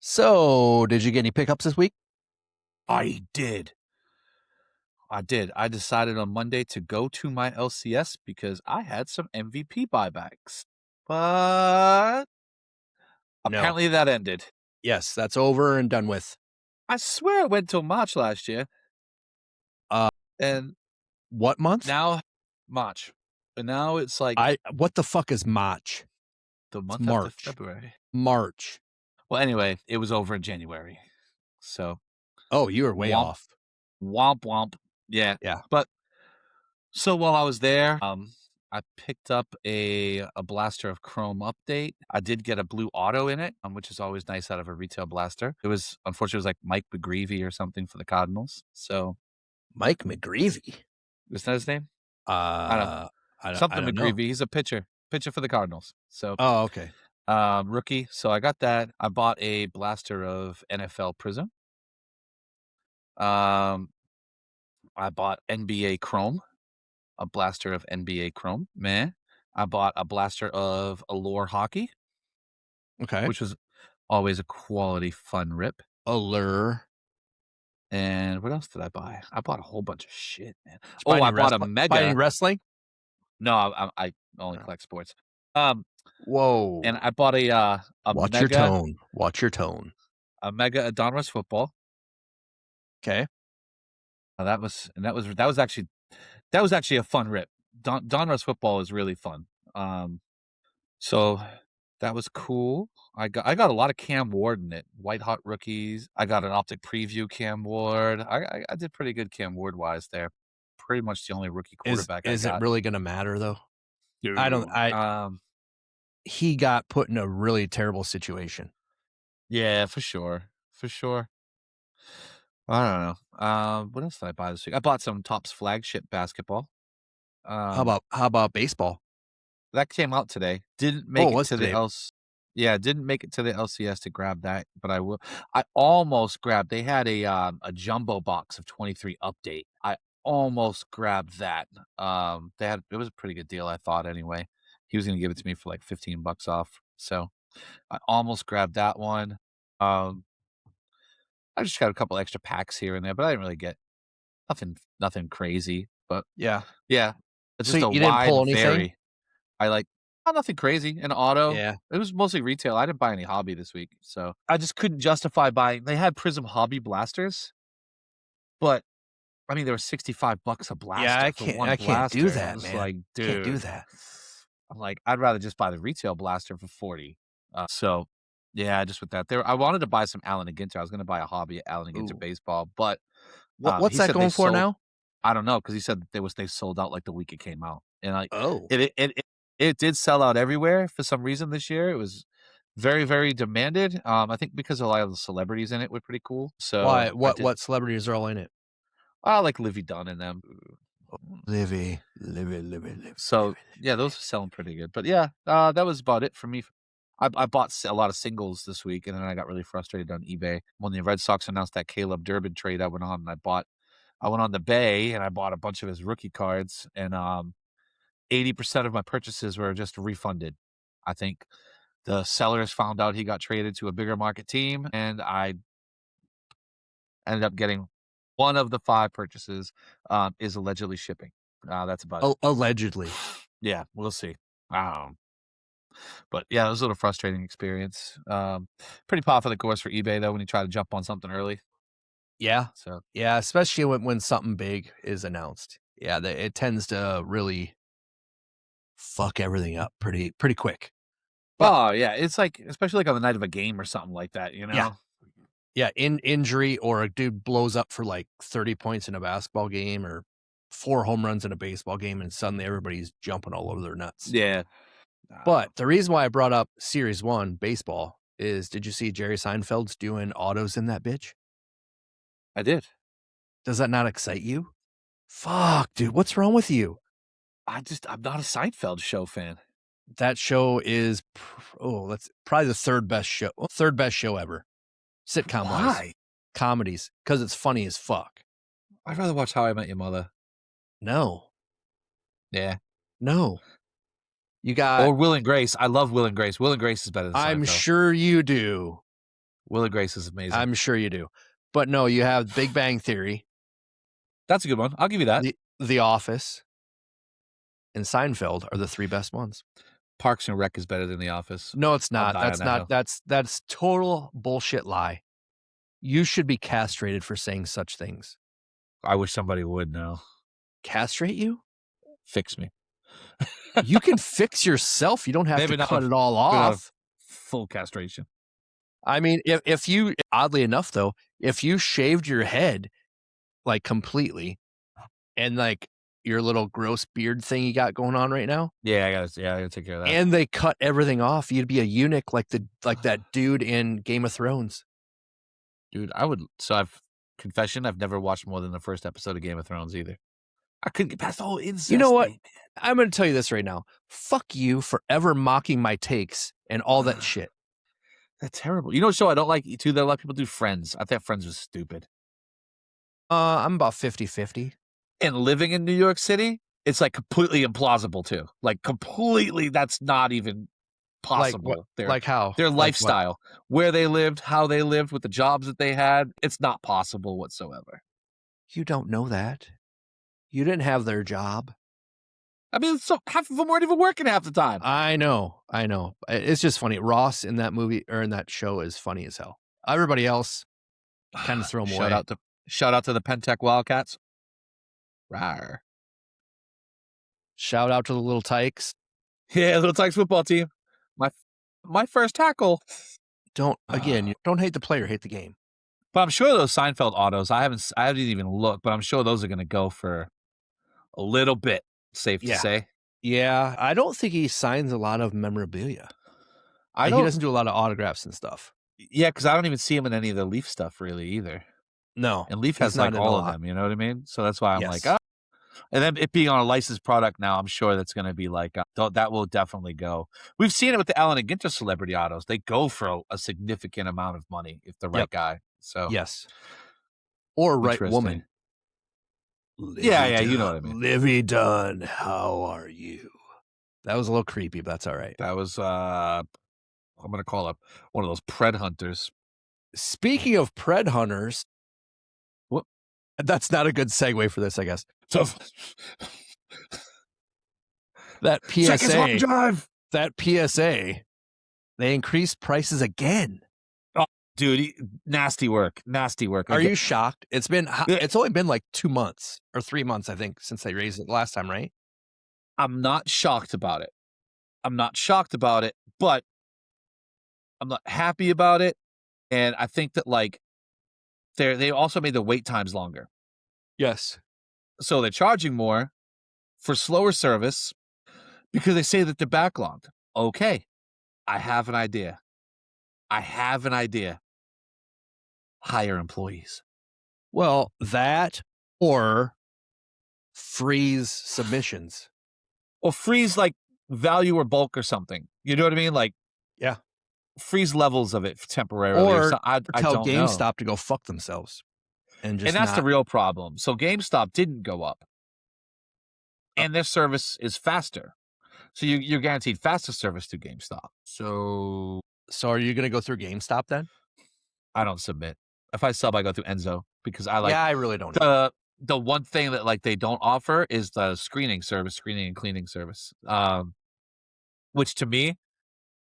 So, did you get any pickups this week? I did. I decided on Monday to go to my LCS because I had some MVP buybacks. But No. apparently that ended. Yes, that's over and done with. I swear it went till March last year. Uh, And what month? now March. And now it's like What the fuck is March? the month after March. February. March. Well, anyway, it was over in January. So Oh, you were way womp, off. womp, womp. Yeah. Yeah. But so while I was there, I picked up a blaster of Chrome update. I did get a blue auto in it, which is always nice out of a retail blaster. It was like Mike McGreevy or something for the Cardinals. So Mike McGreevy. is that his name? I don't know. I Something don't know. McGreevy. He's a pitcher for the Cardinals. So Oh, okay. rookie. So I got that. I bought a blaster of NFL Prism. I bought NBA Chrome. A blaster of NBA Chrome. Man, I bought a blaster of Allure Hockey. Okay. Which was always a quality fun rip. Allure. And what else did I buy? I bought a whole bunch of shit, man. I bought a Mega. Fighting wrestling? No, I only collect sports. Whoa. And I bought a Watch Mega. your tone. Watch your tone. A Mega Donruss football. Okay. That was actually a fun rip. Donruss football is really fun. So that was cool. I got a lot of Cam Ward in it. White Hot Rookies. I got an Optic Preview Cam Ward. I did pretty good Cam Ward wise there. Pretty much the only rookie quarterback I got. Is it really going to matter though? Dude, he got put in a really terrible situation. Yeah, for sure. I don't know. What else did I buy this week? I bought some Topps flagship basketball. How about baseball? That came out today. Didn't make it to today? the didn't make it to the LCS to grab that, but I will. I almost grabbed. They had a jumbo box of 23 update. I almost grabbed that. It was a pretty good deal, I thought. Anyway, he was going to give it to me for like $15 off, so I almost grabbed that one. I just got a couple extra packs here and there, but I didn't really get nothing crazy. But yeah, it's so just a you didn't pull wide anything? vary. I like. Nothing crazy. An auto. Yeah. It was mostly retail. I didn't buy any hobby this week, so I just couldn't justify buying. They had Prism hobby blasters, but I mean, they were $65 a blaster. Yeah, I can't do that, man. Like, dude, can't do that. I'm like, I'd rather just buy the retail blaster for 40. So yeah, just with that there, I wanted to buy some Allen and Ginter. I was going to buy a hobby Allen and Ginter baseball, but what's that going for now? I don't know, because he said they sold out like the week it came out, and it did sell out everywhere for some reason this year. It was very, very demanded. I think because a lot of the celebrities in it were pretty cool. So why? What celebrities are all in it? Like Livy Dunn and them. Livy. So yeah, those are selling pretty good. But yeah, that was about it for me. I bought a lot of singles this week, and then I got really frustrated on eBay when the Red Sox announced that Caleb Durbin trade. I went on and I went on the Bay and I bought a bunch of his rookie cards, and 80% of my purchases were just refunded. I think the sellers found out he got traded to a bigger market team, and I ended up getting one of the 5 purchases is allegedly shipping. That's about it. Allegedly. Yeah, we'll see. But yeah, it was a little frustrating experience. Pretty par for the course for eBay though when you try to jump on something early. Yeah. So yeah, especially when something big is announced. Yeah, it tends to really fuck everything up pretty quick. But, yeah, it's like, especially like on the night of a game or something like that, you know? Yeah, injury or a dude blows up for like 30 points in a basketball game or 4 home runs in a baseball game, and suddenly everybody's jumping all over their nuts. Yeah. But the reason why I brought up Series 1 baseball is, did you see Jerry Seinfeld's doing autos in that bitch? I did. Does that not excite you? Fuck, dude, what's wrong with you? I'm not a Seinfeld show fan. That show is, that's probably the third best show ever. Sitcom wise. Comedies, because it's funny as fuck. I'd rather watch How I Met Your Mother. No. Yeah. No. You got... Or Will and Grace. I love Will and Grace. Will and Grace is better than Seinfeld. I'm sure you do. Will and Grace is amazing. I'm sure you do. But no, you have Big Bang Theory, That's a good one. I'll give you that. The Office, and Seinfeld are the 3 best ones. Parks and Rec is better than The Office. No, it's I'll not. die on that hill. That's total bullshit lie. You should be castrated for saying such things. I wish somebody would now. Castrate you? Fix me. You can fix yourself. You don't have Maybe to not cut a- it all maybe not a off. full castration. I mean, if you oddly enough though, if you shaved your head like completely and like your little gross beard thing you got going on right now, Yeah, I gotta take care of that. and they cut everything off, you'd be a eunuch like that dude in Game of Thrones. Dude, confession, I've never watched more than the first episode of Game of Thrones either. I couldn't get past the whole incest You know what? thing. I'm going to tell you this right now. Fuck you for ever mocking my takes and all that shit. That's terrible. You know what show I don't like too that a lot of people do? Friends. I thought Friends was stupid. I'm about 50-50. And living in New York City, it's like completely implausible too. Like completely, that's not even possible. Like how? Their Like lifestyle, where they lived, how they lived, with the jobs that they had, it's not possible whatsoever. You don't know that. You didn't have their job. I mean, so half of them weren't even working half the time. I know. It's just funny. Ross in that movie or in that show is funny as hell. Everybody else kind of throw them away. Shout out to the Pentec Wildcats. Rawr. Shout out to the Little Tykes. Yeah, Little Tykes football team. My first tackle. Don't hate the player, hate the game. But I'm sure those Seinfeld autos, I haven't even looked, but I'm sure those are going to go for a little bit, safe to say. Yeah, I don't think he signs a lot of memorabilia. He doesn't do a lot of autographs and stuff. Yeah, because I don't even see him in any of the Leaf stuff really either. No. And Leaf has like all of them, you know what I mean? So that's why I'm like, and then it being on a licensed product now, I'm sure that's going to be like, that will definitely go. We've seen it with the Allen and Ginter celebrity autos. They go for a significant amount of money if the right guy. So yes. Or right woman. Yeah, you know what I mean. Livy Dunn, how are you? That was a little creepy, but that's all right. That was, I'm going to call up one of those pred hunters. Speaking of pred hunters, what? That's not a good segue for this, I guess. So that PSA, drive. That PSA, they increased prices again. Oh, dude, nasty work. Are you shocked? It's only been like 2 months or 3 months, I think, since they raised it last time, right? I'm not shocked about it, but I'm not happy about it. And I think that like they also made the wait times longer. Yes. So they're charging more for slower service because they say that they're backlogged. Okay. I have an idea. Hire employees. Well, that or freeze submissions. Or freeze like value or bulk or something. You know what I mean? Like, yeah. Freeze levels of it temporarily. Or I tell don't GameStop know. to go fuck themselves. And that's the real problem. So GameStop didn't go up. And their service is faster. So you're guaranteed faster service through GameStop. So are you going to go through GameStop then? I don't submit. If I sub, I go through Enzo because I like. Yeah, I really don't. The one thing that like they don't offer is the screening and cleaning service, which to me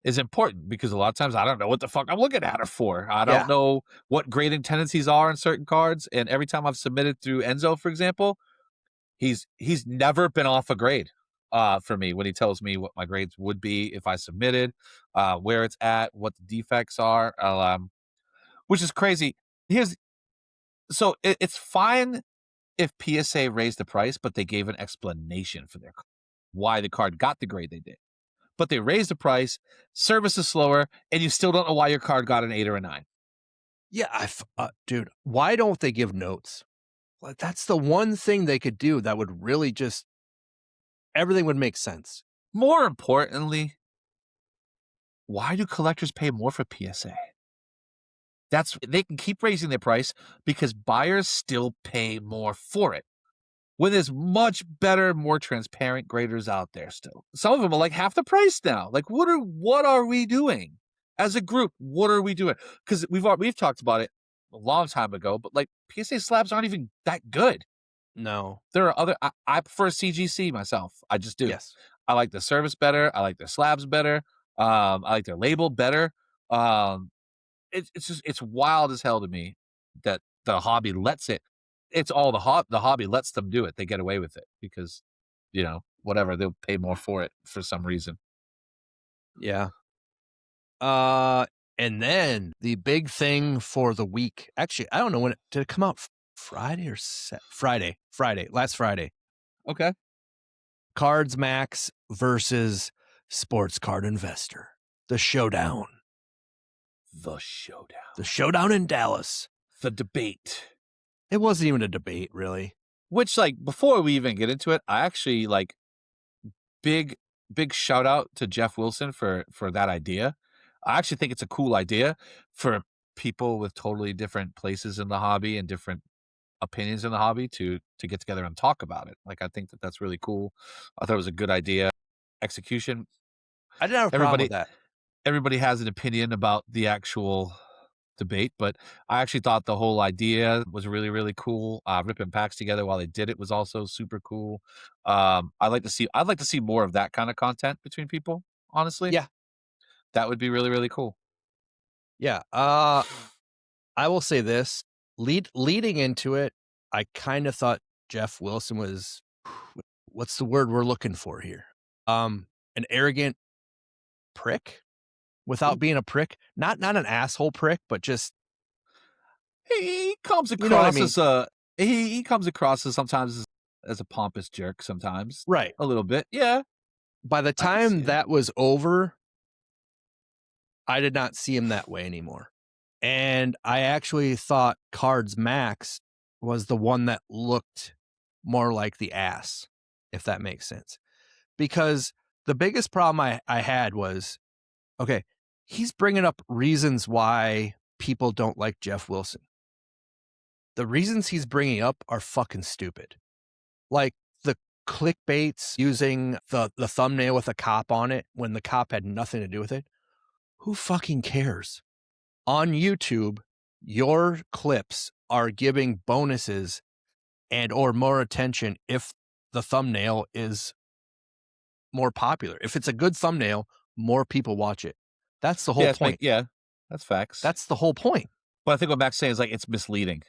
is important because a lot of times I don't know what the fuck I'm looking at her for. I don't know what grading tendencies are in certain cards, and every time I've submitted through Enzo, for example, he's never been off a grade for me when he tells me what my grades would be if I submitted, where it's at, what the defects are, which is crazy. So it's fine if PSA raised the price, but they gave an explanation for why the card got the grade they did. But they raised the price, service is slower, and you still don't know why your card got an 8 or a 9. Yeah, dude, why don't they give notes? Like, that's the one thing they could do that would really everything would make sense. More importantly, why do collectors pay more for PSA? They can keep raising their price because buyers still pay more for it. When there's much better, more transparent graders out there still. Some of them are like half the price now. Like, what are we doing? as a group, what are we doing? Because we've talked about it a long time ago, but like PSA slabs aren't even that good. No. There are other. I prefer CGC myself. I just do. Yes. I like the service better. I like their slabs better. I like their label better. Um, it's just it's wild as hell to me that the hobby lets it. It's all the hobby lets them do it. They get away with it because, whatever, they'll pay more for it for some reason. Yeah. Uh, and then the big thing for the week. Actually, I don't know when did it come out. Friday or Friday? Friday. Last Friday. Okay. Cards Max versus Sports Card Investor. The showdown. The showdown. The showdown in Dallas. The debate. It wasn't even a debate, really. Which, like, before we even get into it, I actually like big big shout out to Jeff Wilson for that idea. I actually think it's a cool idea for people with totally different places in the hobby and different opinions in the hobby to get together and talk about it. Like, I think that that's really cool. I thought it was a good idea. Execution. I didn't have a problem with Everybody that. everybody has an opinion about the actual debate, but I actually thought the whole idea was really, really cool. Ripping packs together while they did it was also super cool. I'd like to see more of that kind of content between people, honestly. Yeah. That would be really, really cool. Yeah. I will say this. Leading into it, I kind of thought Jeff Wilson was what's the word we're looking for here? An arrogant prick without being a prick. Not an asshole prick, but just He comes you know what I across mean? as he comes across as sometimes as a pompous jerk sometimes. Right. A little bit. Yeah, By the I can see time it. that was over, I did not see him that way anymore. And I actually thought Cards Max was the one that looked more like the ass, if that makes sense. Because the biggest problem I had was okay, he's bringing up reasons why people don't like Jeff Wilson. The reasons he's bringing up are fucking stupid. Like the clickbaits using the thumbnail with a cop on it when the cop had nothing to do with it. Who fucking cares? On YouTube, your clips are giving bonuses and or more attention if the thumbnail is more popular. If it's a good thumbnail, more people watch it. That's the whole point. Yeah, that's facts. That's the whole point. But I think what Mac's saying is like it's misleading.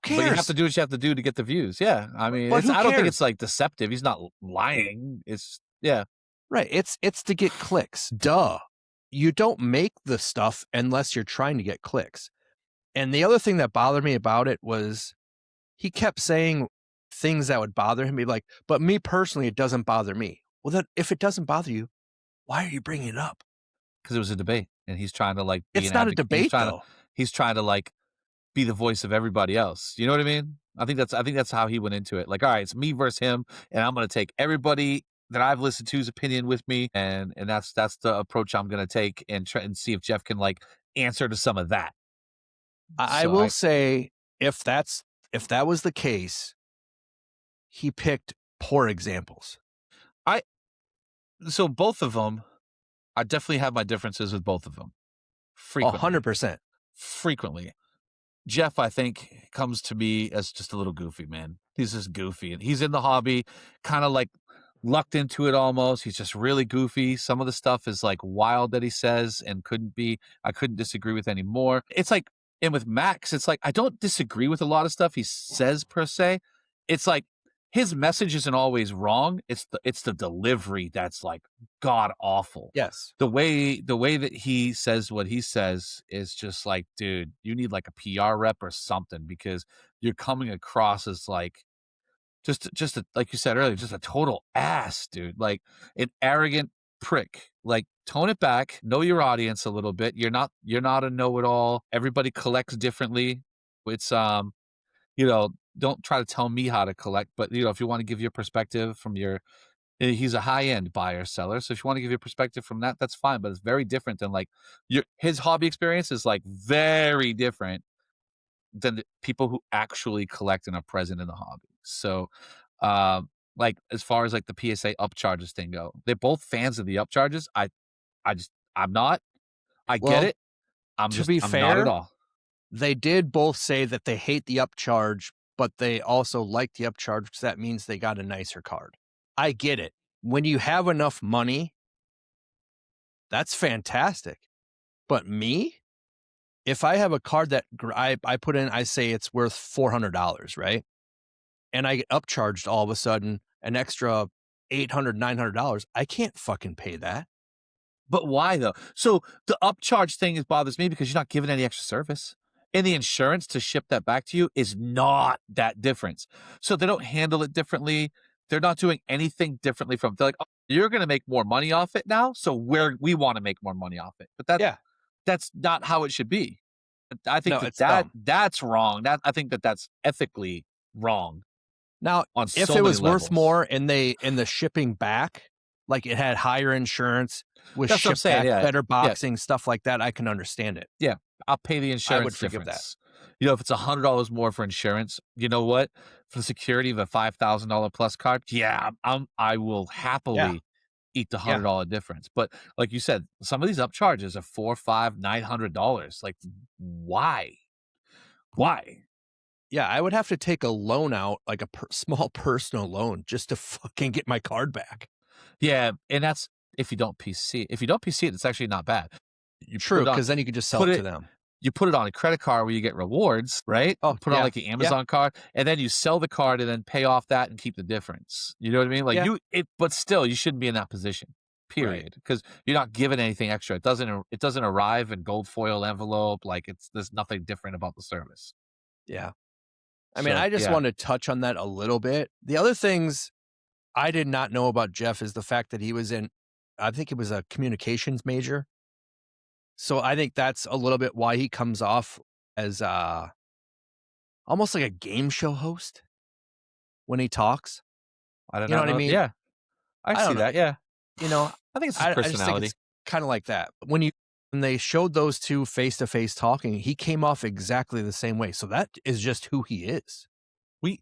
Who But you have to cares? do what you have to do to get the views. Yeah, I mean, But it's who I don't think it's cares? like deceptive. He's not lying. It's yeah. Right. It's to get clicks. Duh. You don't make the stuff unless you're trying to get clicks. And the other thing that bothered me about it was he kept saying things that would bother him. He'd be like, but me personally, it doesn't bother me. Well, then if it doesn't bother you, why are you bringing it up? Because it was a debate, and he's trying to like be It's an not a advocate. debate though. He's trying to like be the voice of everybody else. You know what I mean? I think that's how he went into it. Like, all right, it's me versus him, and I'm gonna take everybody that I've listened to's opinion with me, and that's the approach I'm gonna take and try and see if Jeff can like answer to some of that. I So will I say if that was the case, he picked poor examples. I so both of them, I definitely have my differences with both of them frequently. 100%. Frequently. Jeff, I think, comes to me as just a little goofy, man. He's just goofy, and he's in the hobby, kind of like lucked into it almost. He's just really goofy. Some of the stuff is like wild that he says and I couldn't disagree with anymore. It's like, and with Max, it's like, I don't disagree with a lot of stuff he says per se. It's like his message isn't always wrong. It's the delivery that's like god awful. Yes. The way that he says what he says is just like, dude, you need like a PR rep or something because you're coming across as like like you said earlier, just a total ass, dude. Like an arrogant prick. Like tone it back, know your audience a little bit. You're not a know-it-all. Everybody collects differently. It's don't try to tell me how to collect, but if you want to give your perspective from he's a high-end buyer seller, so if you want to give your perspective from that, that's fine, but it's very different than like his hobby experience is like very different than the people who actually collect and are present in the hobby. So like as far as like the PSA upcharges thing go, they're both fans of the upcharges. I'm not. I get Well, it. I'm to just be I'm not at fair, all. they did both say that they hate the upcharge, but they also like the upcharge because that means they got a nicer card. I get it. When you have enough money, that's fantastic. But me, if I have a card that I put in, I say it's worth $400, right? And I get upcharged all of a sudden an extra $800, $900, I can't fucking pay that. But why though? So the upcharge thing is bothers me because you're not giving any extra service. And the insurance to ship that back to you is not that difference. So they don't handle it differently. They're not doing anything differently from they're like, oh, you're gonna make more money off it now. So we want to make more money off it. But Yeah. that's not how it should be. I think No, it's dumb. that's wrong. I think that's ethically wrong Now, on if so it many was worth levels. more and the shipping back, like it had higher insurance, was That's what I'm shipped saying. back, Yeah. better Yeah. boxing, stuff like that, I can understand it. Yeah, I'll pay the I would insurance forgive that. difference. You know, if it's $100 more for insurance, you know what? For the security of a $5,000 plus card, yeah, I will Yeah, happily eat the yeah. $100 difference. But like you said, some of these upcharges are 4, 5, $900. Like, why? Why? Yeah, I would have to take a loan out, like a small personal loan just to fucking get my card back. Yeah, and that's if you don't PC. If you don't PC it, it's actually not bad. You put True, it on, because then you could just sell put it to it them. you put it on a credit card where you get rewards, right? Oh, You put it on yeah. like the Yeah, Amazon card, and then you sell the card and then pay off that and keep the difference. You know what I mean? Like yeah, but still, you shouldn't be in that position. right. Period, because you're not giving anything extra. It doesn't arrive in gold foil envelope. Like there's nothing different about the service. Yeah. I mean, So I just yeah, wanted to touch on that a little bit. The other things I did not know about Jeff is the fact that he was in I think it was a communications major. So I think that's a little bit why he comes off as, almost like a game show host when he talks. I did You know not what I know. mean? Yeah, I I see don't know. that. Yeah, You know, I think it's his I just think personality. it's kinda like that. When they showed those 2 face to face talking, he came off exactly the same way. So that is just who he is. We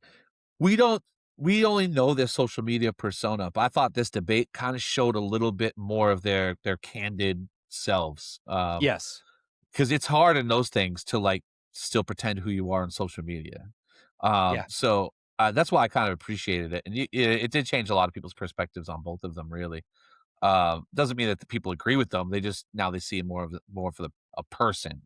We don't we only know their social media persona, but I thought this debate kinda showed a little bit more of their candid selves, Yes. because it's hard in those things to, like, still pretend who you are on social media. Yeah. That's why I kind of appreciated it, and it did change a lot of people's perspectives on both of them, really. Doesn't mean that the people agree with them, they just now they see more for a person.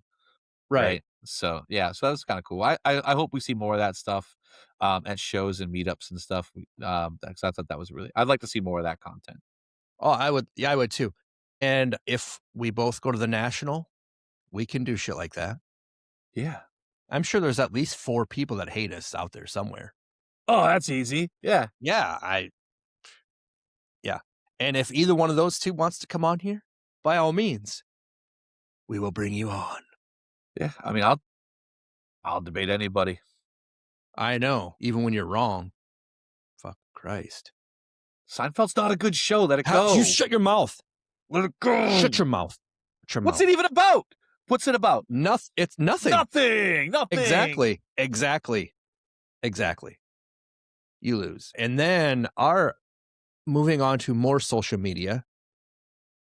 Right. Right? So, yeah, so that's kinda cool. I hope we see more of that stuff, at shows and meetups and stuff. 'Cause I thought that was really I'd like to see more of that content. Oh, I would yeah, I would too. And if we both go to the national, we can do shit like that. Yeah. I'm sure there's at least 4 people that hate us out there somewhere. Oh, that's easy. Yeah. Yeah, yeah. And if either one of those 2 wants to come on here, by all means, we will bring you on. Yeah, I mean, I'll debate anybody. I know, even when you're wrong. Fuck Christ. Seinfeld's not a good show, let it How you go. shut your mouth. Let it go. Shut your mouth. Shut your What's mouth. it even about? What's it about? It's nothing. Nothing, nothing. Exactly. Exactly. Exactly. You lose. And then our moving on to more social media,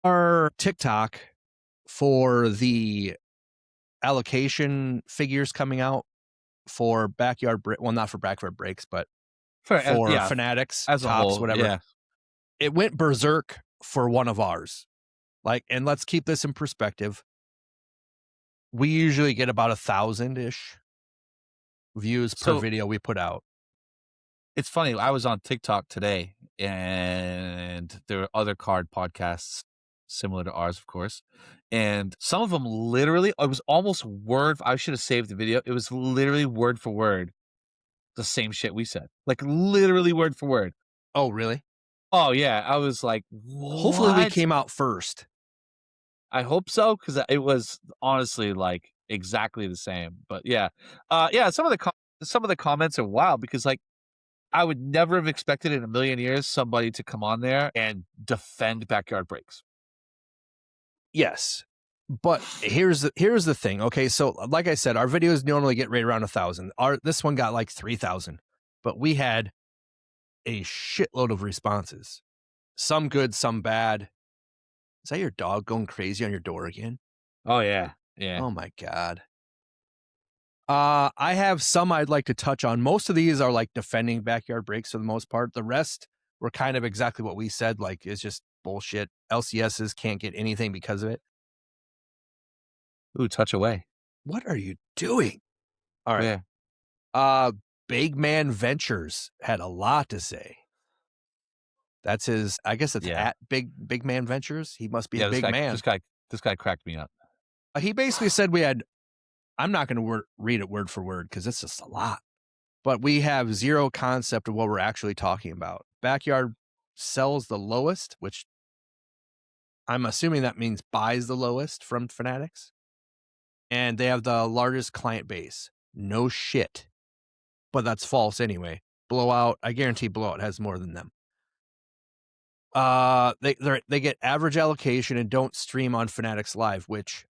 our TikTok for the allocation figures coming out for well, not for backyard breaks, but for Yeah, fanatics, as a tops, whole, whatever. yeah. It went berserk for one of ours. Like, and let's keep this in perspective. We usually get about 1,000-ish views per So video we put out. it's funny, I was on TikTok today, and there were other card podcasts similar to ours, of course, and some of them literally it was almost I should have saved the video, it was literally word for word the same shit we said, like, literally word for word. Oh, really? Oh, yeah, I was like, Hopefully we "What?" came out first. I hope so, because it was honestly, like, exactly the same, but yeah. Yeah, some of the comments are wild because, like, I would never have expected in a million years somebody to come on there and defend backyard breaks. Yes. But here's the thing. Okay, so like I said, our videos normally get right around 1,000. This one got like 3,000, but we had a shitload of responses. Some good, some bad. Is that your dog going crazy on your door again? Oh, yeah. Yeah. Oh my god. I have some I'd like to touch on. Most of these are like defending backyard breaks for the most part. The rest were kind of exactly what we said. Like it's just bullshit. LCSs can't get anything because of it. Ooh, touch away. What are you doing? All right. Yeah. Uh, Big Man Ventures had a lot to say. That's his. I guess it's Yeah. at Big Man Ventures. He must be a Yeah, this big guy man. this guy this guy cracked me up. He basically said we had. I'm not going to read it word for word because it's just a lot. But we have zero concept of what we're actually talking about. Backyard sells the lowest, which I'm assuming that means buys the lowest from Fanatics. And they have the largest client base. No shit. But that's false anyway. Blowout, I guarantee Blowout has more than them. They get average allocation and don't stream on Fanatics Live, which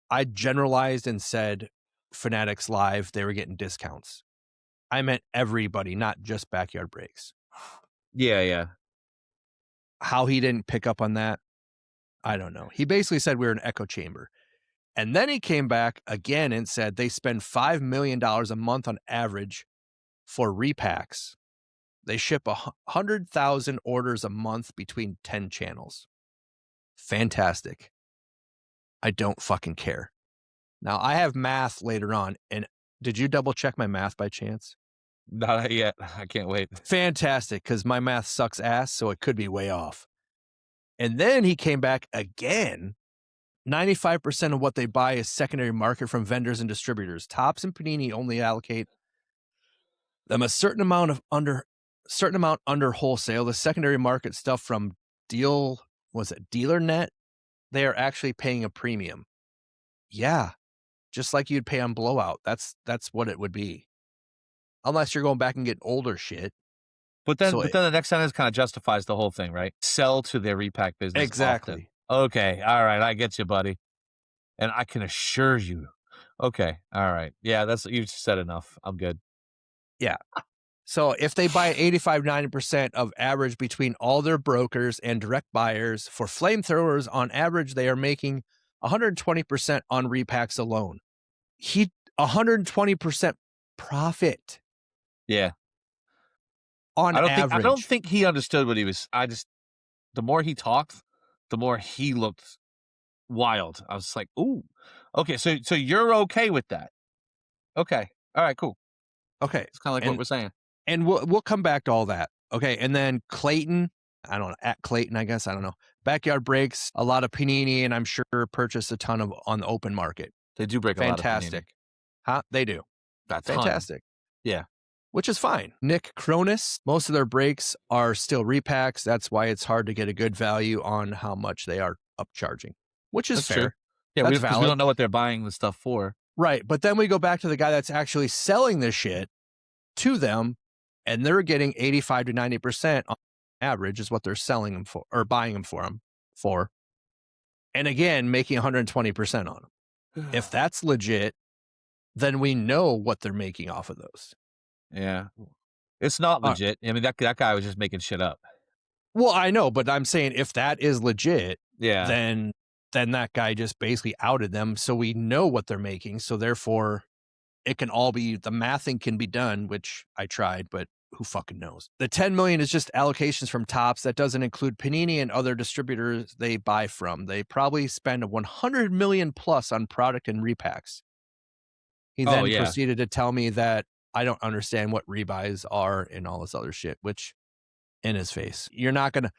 I generalized and said Fanatics Live, they were getting discounts. I meant everybody, not just Backyard Breaks. Yeah, yeah. How he didn't pick up on that, I don't know. He basically said we were an echo chamber. And then he came back again and said they spend $5 million a month on average for repacks. They ship 100,000 orders a month between 10 channels. Fantastic. I don't fucking care. Now, I have math later on. And did you double check my math by chance? Not yet. I can't wait. Fantastic, because my math sucks ass, so it could be way off. And then he came back again. 95% of what they buy is secondary market from vendors and distributors. Topps and Panini only allocate them a certain amount under wholesale. The secondary market stuff from DealerNet? They are actually paying a premium. Yeah, just like you'd pay on Blowout. That's what it would be. Unless you're going back and getting older shit. But then the next sentence kind of justifies the whole thing, right? Sell to their repack business often. Exactly. Okay, all right, I get you, buddy. And I can assure you. Okay, all right. Yeah, you've said enough. I'm good. Yeah. So if they buy 85, 90% of average between all their brokers and direct buyers for flamethrowers, on average, they are making 120% on repacks alone. 120% profit Yeah. on I don't average. think he understood what he was. The more he talked, the more he looked wild. I was like, ooh, okay. So you're okay with that? Okay. All right, cool. Okay. It's kind of like what we're saying. And we'll come back to all that. Okay. And then Clayton, I don't know, at Clayton, I guess. I don't know. Backyard Breaks, a lot of Panini, and I'm sure purchased a ton of on the open market. They do break a lot of Fantastic. Huh? They do. That's Fantastic. Yeah. Which is fine. Nick Cronus, most of their breaks are still repacks. That's why it's hard to get a good value on how much they are upcharging, which is That's fair. true. Yeah, That's because we valid. don't know what they're buying the stuff for. Right. But then we go back to the guy that's actually selling this shit to them, and they're getting 85 to 90% on average is what they're selling them for or buying them for. And again, making 120% on them. If that's legit, then we know what they're making off of those. Yeah. It's not legit. I mean, that guy was just making shit up. Well, I know, but I'm saying if that is legit, Yeah. then that guy just basically outed them. So we know what they're making. So therefore, it can all be, the mathing can be done, which I tried, but who fucking knows? The 10 million is just allocations from Topps. That doesn't include Panini and other distributors they buy from. They probably spend 100 million plus on product and repacks. He then proceeded to tell me that I don't understand what rebuys are and all this other shit, which in his face. You're not gonna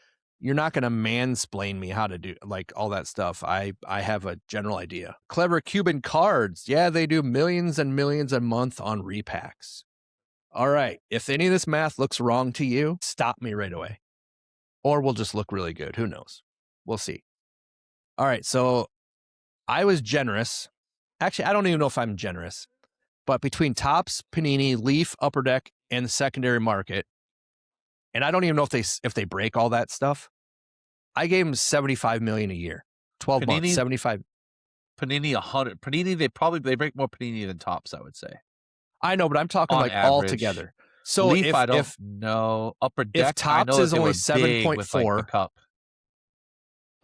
mansplain me how to do like all that stuff. I have a general idea. Clever Cuban Cards. Yeah, they do millions and millions a month on repacks. All right. If any of this math looks wrong to you, stop me right away. Or we'll just look really good. Who knows? We'll see. All right. So I was generous. Actually, I don't even know if I'm generous. But between Topps, Panini, Leaf, Upper Deck, and the secondary market, and I don't even know if they break all that stuff, I gave them 75 million a year. 12 months, 75. Panini 100. Panini, they break more Panini than Topps, I would say. I know, but I'm talking on like average. all together. So Leaf, I don't know. Upper Deck, if Topps is only 7.4, like, the cup.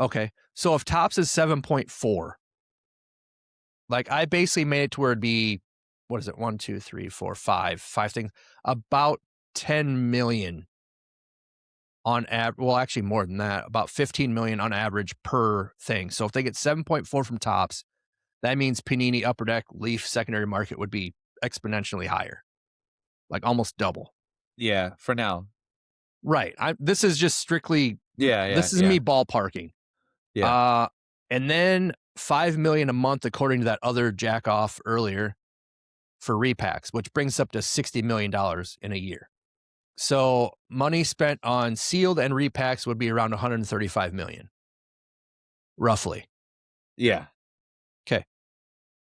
Okay. So if Topps is 7.4 Like I basically made it to where it'd be, what is it? 1, 2, 3, 4, 5 things, about 10 million on average. Well, actually more than that, about 15 million on average per thing. So if they get 7.4 from tops, that means Panini, Upper Deck, Leaf, secondary market would be exponentially higher, like almost double. Yeah, for now. Right. This is just strictly, Yeah, yeah, this is yeah, me ballparking. yeah, Uh, and then 5 million a month, according to that other jack off earlier for repacks, which brings up to $60 million in a year. So money spent on sealed and repacks would be around 135 million, roughly. yeah, Okay.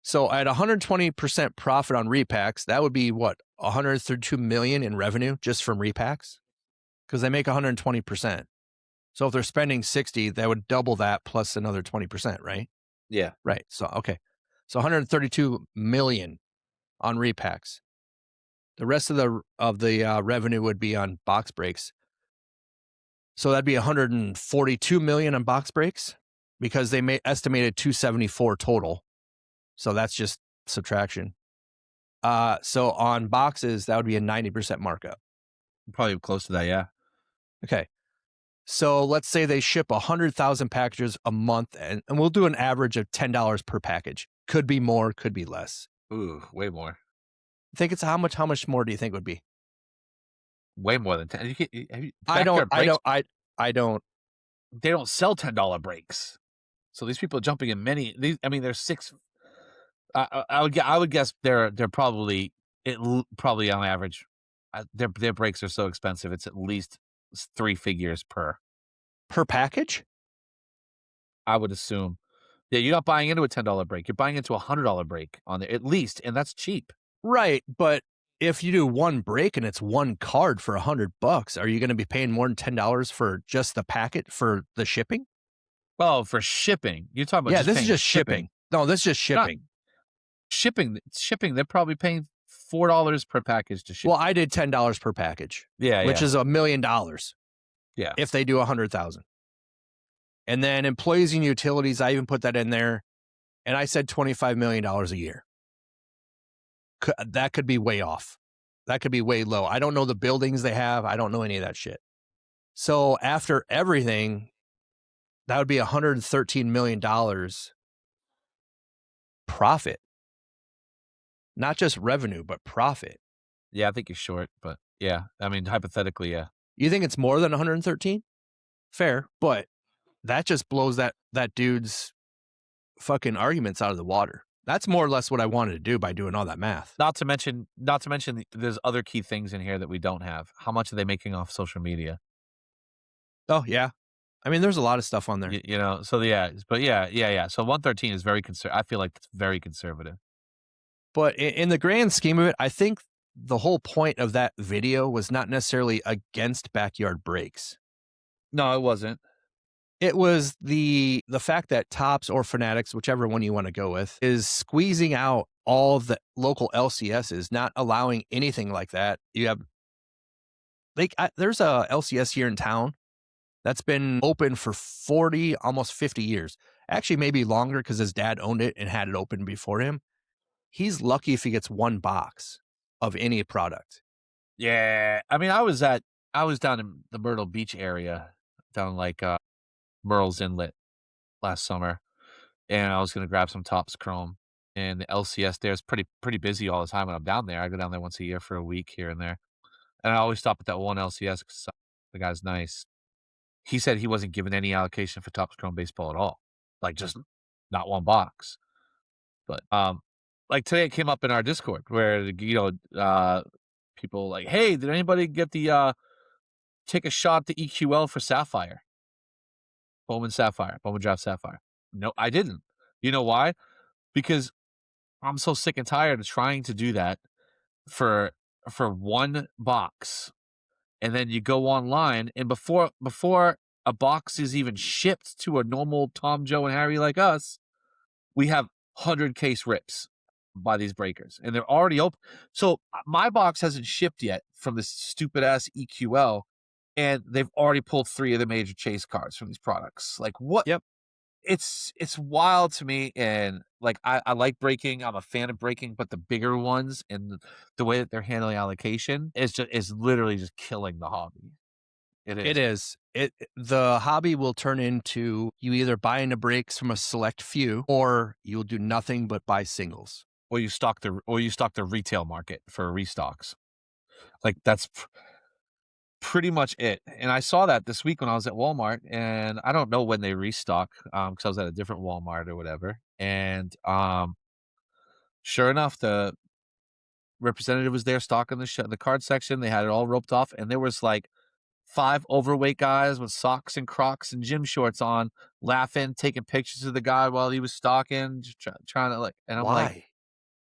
So at 120% profit on repacks, that would be what, 132 million in revenue just from repacks? Because they make 120%. So if they're spending 60, that would double that plus another 20%, right? yeah. Right. So okay. So 132 million on repacks. The rest of the revenue would be on box breaks. So that'd be 142 million on box breaks because they estimated 274 total. So that's just subtraction. So on boxes, that would be a 90% markup. Probably close to that. Yeah. Okay. So let's say they ship 100,000 packages a month, and we'll do an average of $10 per package. Could be more, could be less. Ooh, way more. I think it's how much more do you think would be? Way more than 10. I don't, Backyard I breaks, don't, I don't. they don't sell $10 breaks. So these people are jumping in many. I mean, there's six. I would guess they're probably probably on average. Their breaks are so expensive. It's at least 3 figures per. Per package? I would assume. Yeah, you're not buying into a $10 break. You're buying into a $100 break on there at least, and that's cheap. Right. But if you do one break and it's one card for $100, are you going to be paying more than $10 for just the packet for the shipping? Oh, for shipping. You're talking about Yeah, just this is paying just shipping. shipping. No, this is just Not shipping. shipping. They're probably paying $4 per package to ship. Well, I did $10 per package, Yeah, which yeah, is $1 million yeah. if they do 100,000. And then employees and utilities, I even put that in there, and I said $25 million a year. That could be way off. That could be way low. I don't know the buildings they have. I don't know any of that shit. So after everything, that would be $113 million profit, not just revenue, but profit. Yeah, I think you're short, but yeah. I mean, hypothetically, yeah. You think it's more than 113? Fair, but that just blows that dude's fucking arguments out of the water. That's more or less what I wanted to do by doing all that math. Not to mention, there's other key things in here that we don't have. How much are they making off social media? Oh yeah, I mean, there's a lot of stuff on there. So yeah, but yeah. So 113 is very I feel like it's very conservative. But in the grand scheme of it, I think the whole point of that video was not necessarily against backyard breaks. No, it wasn't. It was the fact that Topps or Fanatics, whichever one you want to go with, is squeezing out all of the local LCSs, not allowing anything like that. You have there's a LCS here in town that's been open for 40, almost 50 years. Actually, maybe longer because his dad owned it and had it open before him. He's lucky if he gets one box of any product. Yeah, I mean, I was down in the Myrtle Beach area, down like Merle's Inlet last summer, and I was gonna grab some Topps Chrome. And the LCS there is pretty busy all the time when I'm down there. I go down there once a year for a week here and there, and I always stop at that one LCS because the guy's nice. He said he wasn't given any allocation for Topps Chrome baseball at all, like just not one box. But like today it came up in our Discord where people like, hey, did anybody get the take a shot to EQL for Sapphire? Bowman Draft Sapphire. No, I didn't. You know why? Because I'm so sick and tired of trying to do that for one box. And then you go online and before a box is even shipped to a normal Tom, Joe, and Harry like us, we have 100 case rips by these breakers. And they're already open. So my box hasn't shipped yet from this stupid ass EQL. And they've already pulled 3 of the major chase cards from these products. Like what? Yep. it's wild to me, and, like, I like breaking, I'm a fan of breaking, but the bigger ones and the way that they're handling allocation is literally just killing the hobby. It It is. is. The hobby will turn into you either buying the breaks from a select few or you'll do nothing but buy singles. Or you stock the retail market for restocks. Like, that's pretty much it, and I saw that this week when I was at Walmart, and I don't know when they restock, because I was at a different Walmart or whatever, and, sure enough, the representative was there stocking the card section. They had it all roped off, and there was, like, 5 overweight guys with socks and Crocs and gym shorts on, laughing, taking pictures of the guy while he was stocking, just trying to, like, and Why?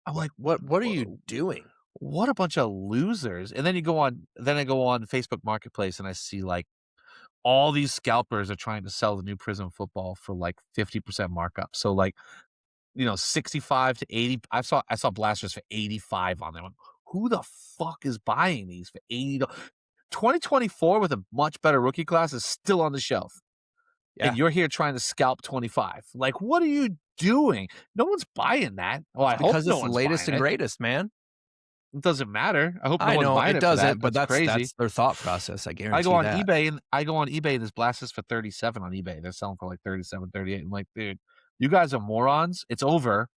I'm like, What are you "Whoa, doing? what a bunch of losers," and then I go on Facebook Marketplace, and I see, like, all these scalpers are trying to sell the new Prism football for, like, 50% markup. So, like, 65 to 80. I saw blasters for 85 on there. I'm like, who the fuck is buying these for $80? 2024 with a much better rookie class is still on the shelf, and Yeah, you're here trying to scalp 25. Like, what are you doing? No one's buying that. Well, it's I hope because no it's the one's latest buying and it. great,est man. It doesn't matter. I hope no I one's know buying it it for that. doesn't, but That's crazy. that's their thought process, I guarantee that. I go on eBay and there's blasters for 37 on eBay. They're selling for like 37, 38. I'm like, dude, you guys are morons. It's over.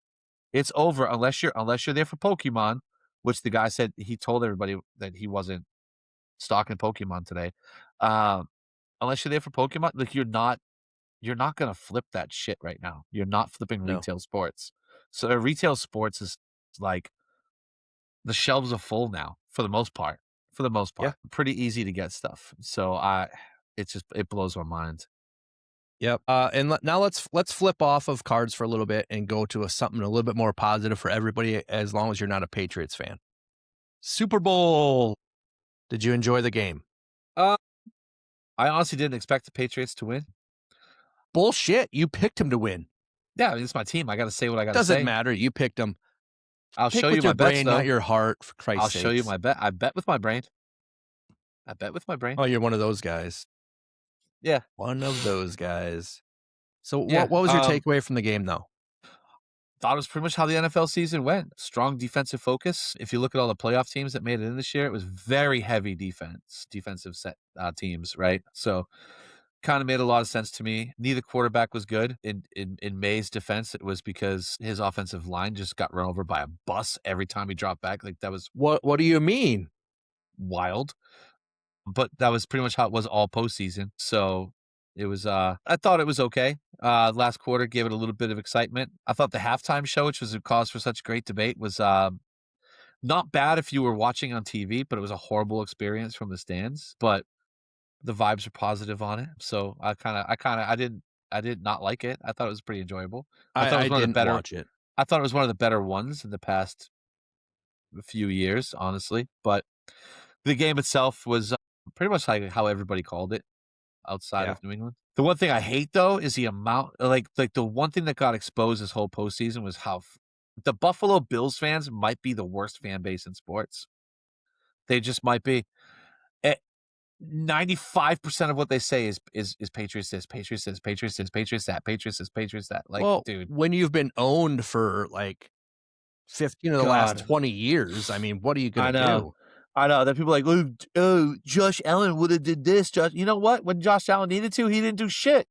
It's over unless you're there for Pokemon, which the guy said he told everybody that he wasn't stocking Pokemon today. Um, unless you're there for Pokemon, like you're not gonna flip that shit right now. You're not flipping No. retail sports. So retail sports is like the shelves are full now for the most part. For the most Yeah. part, pretty easy to get stuff. So it blows my mind. Yep. And now let's flip off of cards for a little bit and go to something a little bit more positive for everybody, as long as you're not a Patriots fan. Super Bowl. Did you enjoy the game? Uh, I honestly didn't expect the Patriots to win. Bullshit. You picked him to win. Yeah, I mean, it's my team. I got to say what I got to Doesn't say. matter. You picked him. I'll show Pick you with my your bets brain, not though. your heart, for I'll Christ's show you sakes. my bet. I bet with my brain. I bet with my brain. Oh, you're one of those guys. Yeah, One of those guys. So yeah. what was your takeaway from the game though? Thought it was pretty much how the NFL season went. Strong defensive focus. If you look at all the playoff teams that made it in this year, it was very heavy defensive set teams, right? So kind of made a lot of sense to me. Neither quarterback was good. In May's defense, it was because his offensive line just got run over by a bus every time he dropped back. Like, that was What do you mean? wild. But that was pretty much how it was all postseason. So it was I thought it was okay. Last quarter gave it a little bit of excitement. I thought the halftime show, which was a cause for such great debate, was not bad if you were watching on TV, but it was a horrible experience from the stands. But the vibes are positive on it. So I did not like it. I thought it was pretty enjoyable. I thought it I was one of the didn't better watch it. I thought it was one of the better ones in the past few years, honestly. But the game itself was pretty much like how everybody called it outside Yeah. of New England. The one thing I hate though is the amount, like the one thing that got exposed this whole postseason was how the Buffalo Bills fans might be the worst fan base in sports. They just might be. 95% of what they say is Patriots this, Patriots this, Patriots this, Patriots that, Patriots this, Patriots that. Like, Well, dude, when you've been owned for like 15 of the last God, 20 years, I mean, what are you I gonna know. do? I know that people are like, oh, Josh Allen would have did this. You know what? When Josh Allen needed to, he didn't do shit.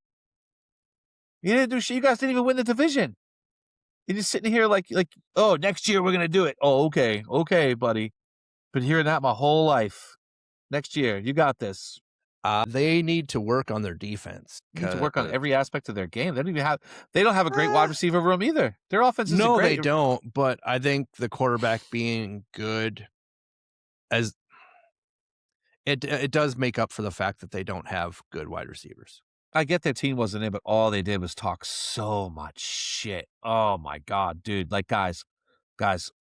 He didn't do shit. You guys didn't even win the division. You're just sitting here like, oh, next year we're gonna do it. Oh, okay, buddy. Been hearing that my whole life. Next year, you got this. They need to work on their defense You need to work on 'cause every aspect of their game. They don't have a great wide receiver room either. Their offense isn't no, they great. don't, but I think the quarterback being good as it does make up for the fact that they don't have good wide receivers. I get their team wasn't in, but all they did was talk so much shit. Oh my god, dude! Like, guys,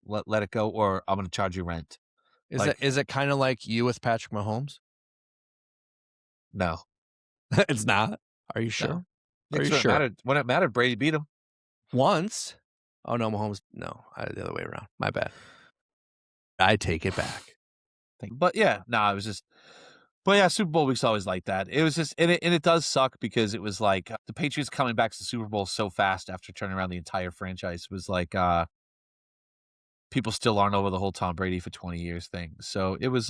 let it go, or I'm gonna charge you rent. Is Like, it kinda like you with Patrick Mahomes? no, It's not? Are you no. sure? Are Because you sure? when it mattered, Brady beat him. Once? Oh, no, Mahomes no, the other way around. My bad. I take it back. But yeah, no, it was just. But yeah, Super Bowl week's always like that. It was just, and it does suck because it was like the Patriots coming back to the Super Bowl so fast after turning around the entire franchise was like, people still aren't over the whole Tom Brady for 20 years thing. So it was,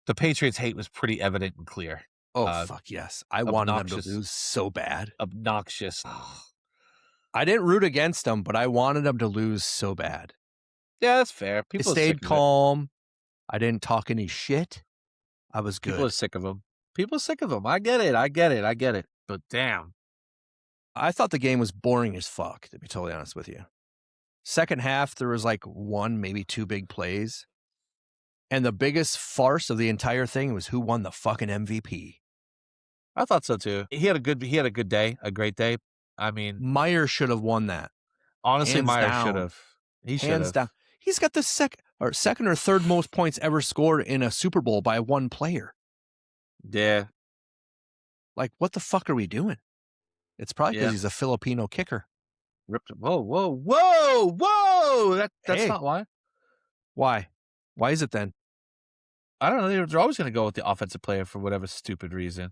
the Patriots hate was pretty evident and clear. Oh, Uh, fuck yes. I wanted them to obnoxious, lose so bad. obnoxious. I didn't root against them, but I wanted them to lose so bad. Yeah, that's fair. I People are sick stayed of it. calm. I didn't talk any shit. I was People are good. sick of them. People are sick of them. I get it. I get it. I get it. But damn. I thought the game was boring as fuck, to be totally honest with you. Second half, there was like one, maybe two big plays. And the biggest farce of the entire thing was who won the fucking MVP. I thought so too. He had a good day, a great day. I mean, Meyer should have won that. honestly, Hands Meyer should down. have. He should Hands have. down. He's got the second or third most points ever scored in a Super Bowl by one player. Yeah. Like, what the fuck are we doing? It's probably because Yeah. he's a Filipino kicker. Ripped. Whoa, whoa, whoa, whoa! That's Hey. not why. Why? Why is it then? I don't know. They're always going to go with the offensive player for whatever stupid reason.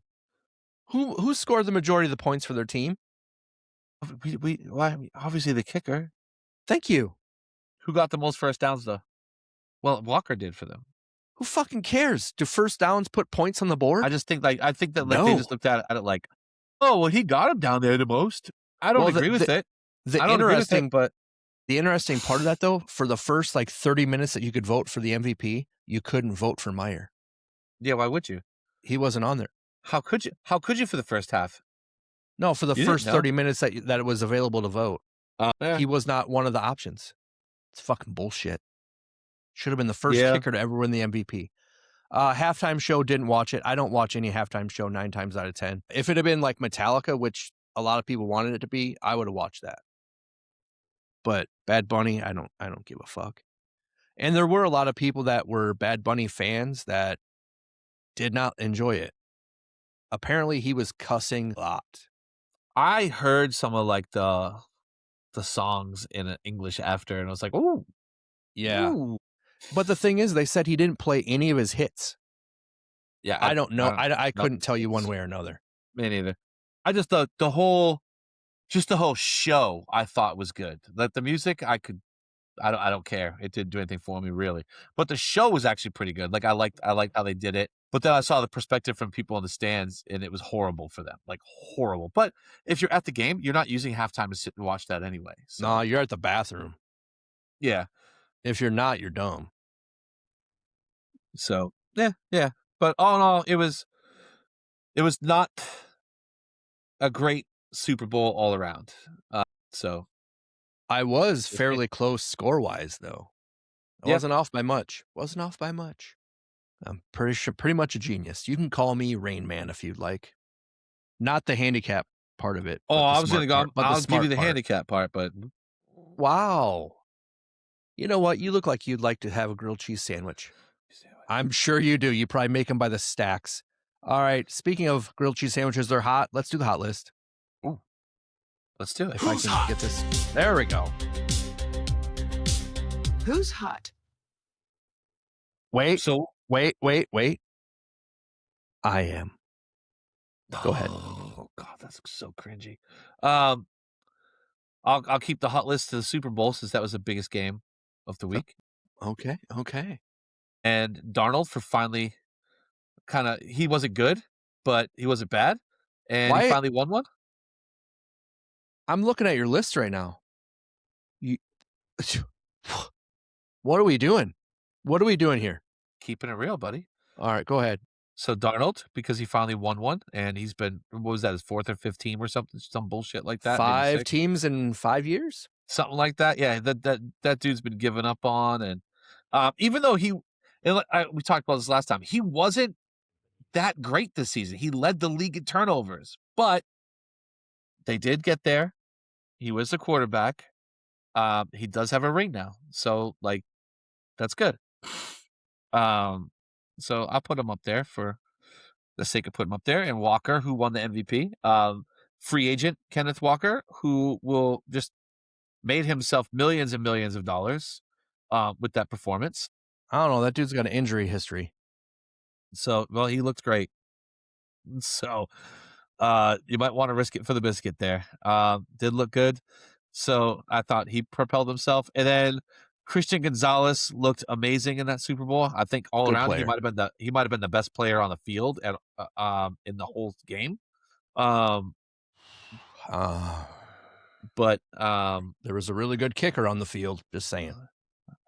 Who scored the majority of the points for their team? Why? Obviously, the kicker. Thank you. Who got the most first downs though? Well, Walker did for them. Who fucking cares? Do first downs put points on the board? I just think I think that No. they just looked at it like, oh well, he got him down there the most. I don't agree with it. I don't agree with it, but the interesting part of that though, for the first like 30 minutes that you could vote for the MVP, you couldn't vote for Meyer. yeah, why would you? He wasn't on there. How could you? How could you for the first half? No, for the You didn't first know? 30 minutes that it was available to vote, Yeah. he was not one of the options. It's fucking bullshit. Should have been the first Yeah. kicker to ever win the MVP. Halftime show, didn't watch it. I don't watch any halftime show 9 times out of 10. If it had been like Metallica, which a lot of people wanted it to be, I would have watched that. But Bad Bunny, I don't give a fuck. And there were a lot of people that were Bad Bunny fans that did not enjoy it. Apparently, he was cussing a lot. I heard some of like the songs in English after, and I was like, "Ooh, Yeah. ooh." But the thing is, they said he didn't play any of his hits. Yeah, I don't know. I no, couldn't tell you one way or another. Me neither. I just the whole show I thought was good. Like the music, I don't care. It didn't do anything for me really, but the show was actually pretty good. Like I liked how they did it. But then I saw the perspective from people in the stands, and it was horrible for them, like horrible. But if you're at the game, you're not using halftime to sit and watch that anyway. So No, you're at the bathroom. yeah. If you're not, you're dumb. So yeah. But all in all, it was not a great Super Bowl all around. So I was fairly close score-wise, though. I wasn't off by much. I'm pretty much a genius. You can call me Rain Man if you'd like. Not the handicap part of it. oh, I was gonna go. I'll I'll give you the handicap part, but Wow. You know what? You look like you'd like to have a grilled cheese sandwich. I'm sure you do. You probably make them by the stacks. All right. Speaking of grilled cheese sandwiches, they're hot. Let's do the hot list. ooh, let's do it. If I can get this. There we go. Who's hot? Wait. So Wait. I am. Go ahead. Oh God, that's so cringy. I'll keep the hot list to the Super Bowl since that was the biggest game of the week. Okay. And Darnold for finally he wasn't good, but he wasn't bad. And he finally won one. I'm looking at your list right now. What are we doing? What are we doing here? Keeping it real, buddy. All right, go ahead. So Darnold, because he finally won one, and he's been, what was that, his fourth or fifth team or something, some bullshit like that. 5 teams in 5 years? Something like that. Yeah, that dude's been given up on, and even though we talked about this last time, he wasn't that great this season. He led the league in turnovers, but they did get there. He was the quarterback. He does have a ring now, so like that's good. So I'll put him up there for the sake of putting him up there. And Walker, who won the MVP, free agent Kenneth Walker, who will just made himself millions and millions of dollars with that performance. I don't know. That dude's got an injury history. So, well, he looked great. So, you might wanna risk it for the biscuit there. Did look good. So, I thought he propelled himself, and then Christian Gonzalez looked amazing in that Super Bowl. I think all Good around, player. he might have been the best player on the field in the whole game. Um, Uh, but, there was a really good kicker on the field, just saying.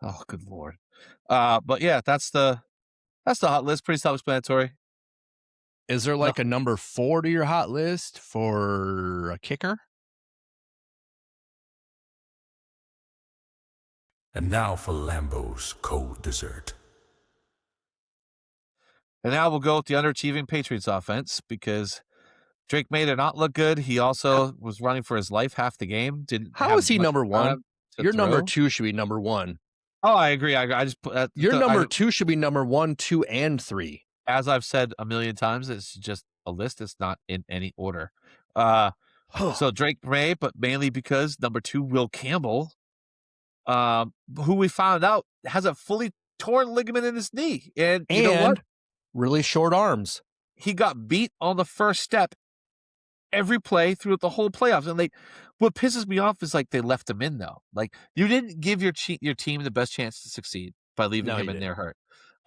oh, good lord. But yeah, that's the hot list, pretty self-explanatory. Is there like a Nothing. number 4 to your hot list for a kicker? And now for Lambo's cold dessert. And now we'll go with the underachieving Patriots offense because Drake May did not look good. He Ho also was running for his life half the game, didn't how have is he much number 1? time to Your number throw. 2 should be number 1. Oh, I agree. I just put Your number 2 should be number 1, 2, and 3. as I've said a million times, it's just a list. It's not in any order. Uh, Huh. so Drake May, but mainly because number 2, Will Campbell, who we found out has a fully torn ligament in his knee. And you know what? And really short arms. He got beat on the first step every play throughout the whole playoffs. And what pisses me off is like they left him in though. Like you didn't give your team the best chance to succeed by leaving No, him you in there didn't.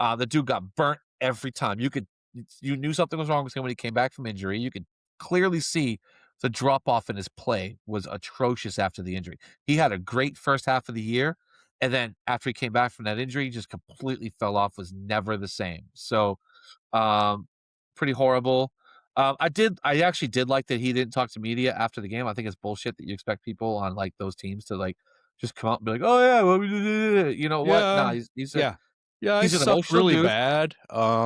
hurt. The dude got burnt every time. You knew something was wrong with him when he came back from injury. You could clearly see the drop off in his play was atrocious after the injury. He had a great first half of the year, and then after he came back from that injury, he just completely fell off. Was never the same. So um, pretty horrible. I actually did like that he didn't talk to media after the game. I think it's bullshit that you expect people on like those teams to like just come out and be like, "Oh yeah, well, you know what?" Nah, Yeah. Yeah. Yeah, I he's an sucked emotional really dude. bad.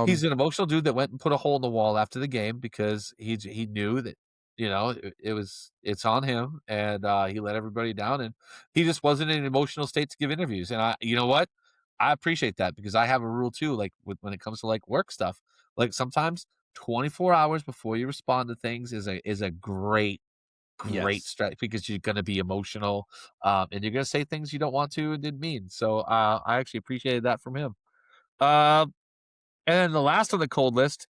He's an emotional dude that went and put a hole in the wall after the game because he knew that it's on him and he let everybody down and he just wasn't in an emotional state to give interviews. And you know what? I appreciate that because I have a rule too, like when it comes to like work stuff. Like sometimes 24 hours before you respond to things is a great Yes. stretch because you're going to be emotional and you're going to say things you don't want to and didn't mean. So I actually appreciated that from him. Um, and then the last on the cold list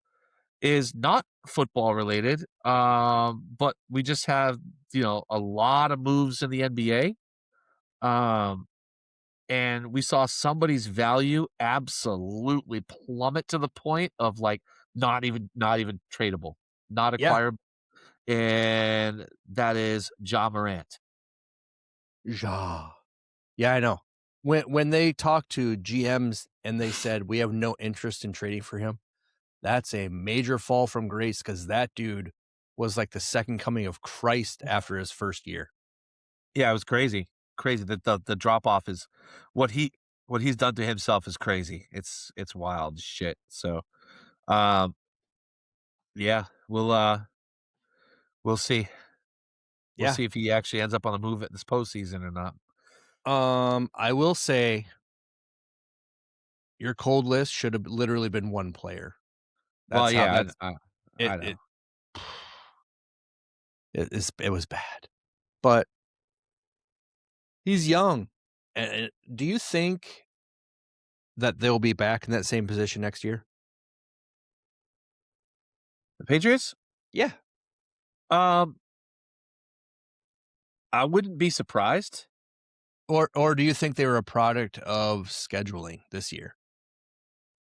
is not football related, but we just have, a lot of moves in the NBA. Um, and we saw somebody's value absolutely plummet to the point of like not even tradable, not Yeah. acquirable. And that is Ja Morant. Ja. Yeah, I know. When they talked to GMs and they said, "We have no interest in trading for him," that's a major fall from grace because that dude was like the second coming of Christ after his first year. Yeah, it was crazy. Crazy. The drop off is what he what he's done to himself is crazy. It's wild shit. So um yeah, we'll see. We'll Yeah. see if he actually ends up on the move at this postseason or not. I will say your cold list should have literally been one player. Well, That's how yeah, that's I it know. it it was bad. But he's young. And do you think that they'll be back in that same position next year? The Patriots? Yeah. Um, I wouldn't be surprised. Or do you think they were a product of scheduling this year?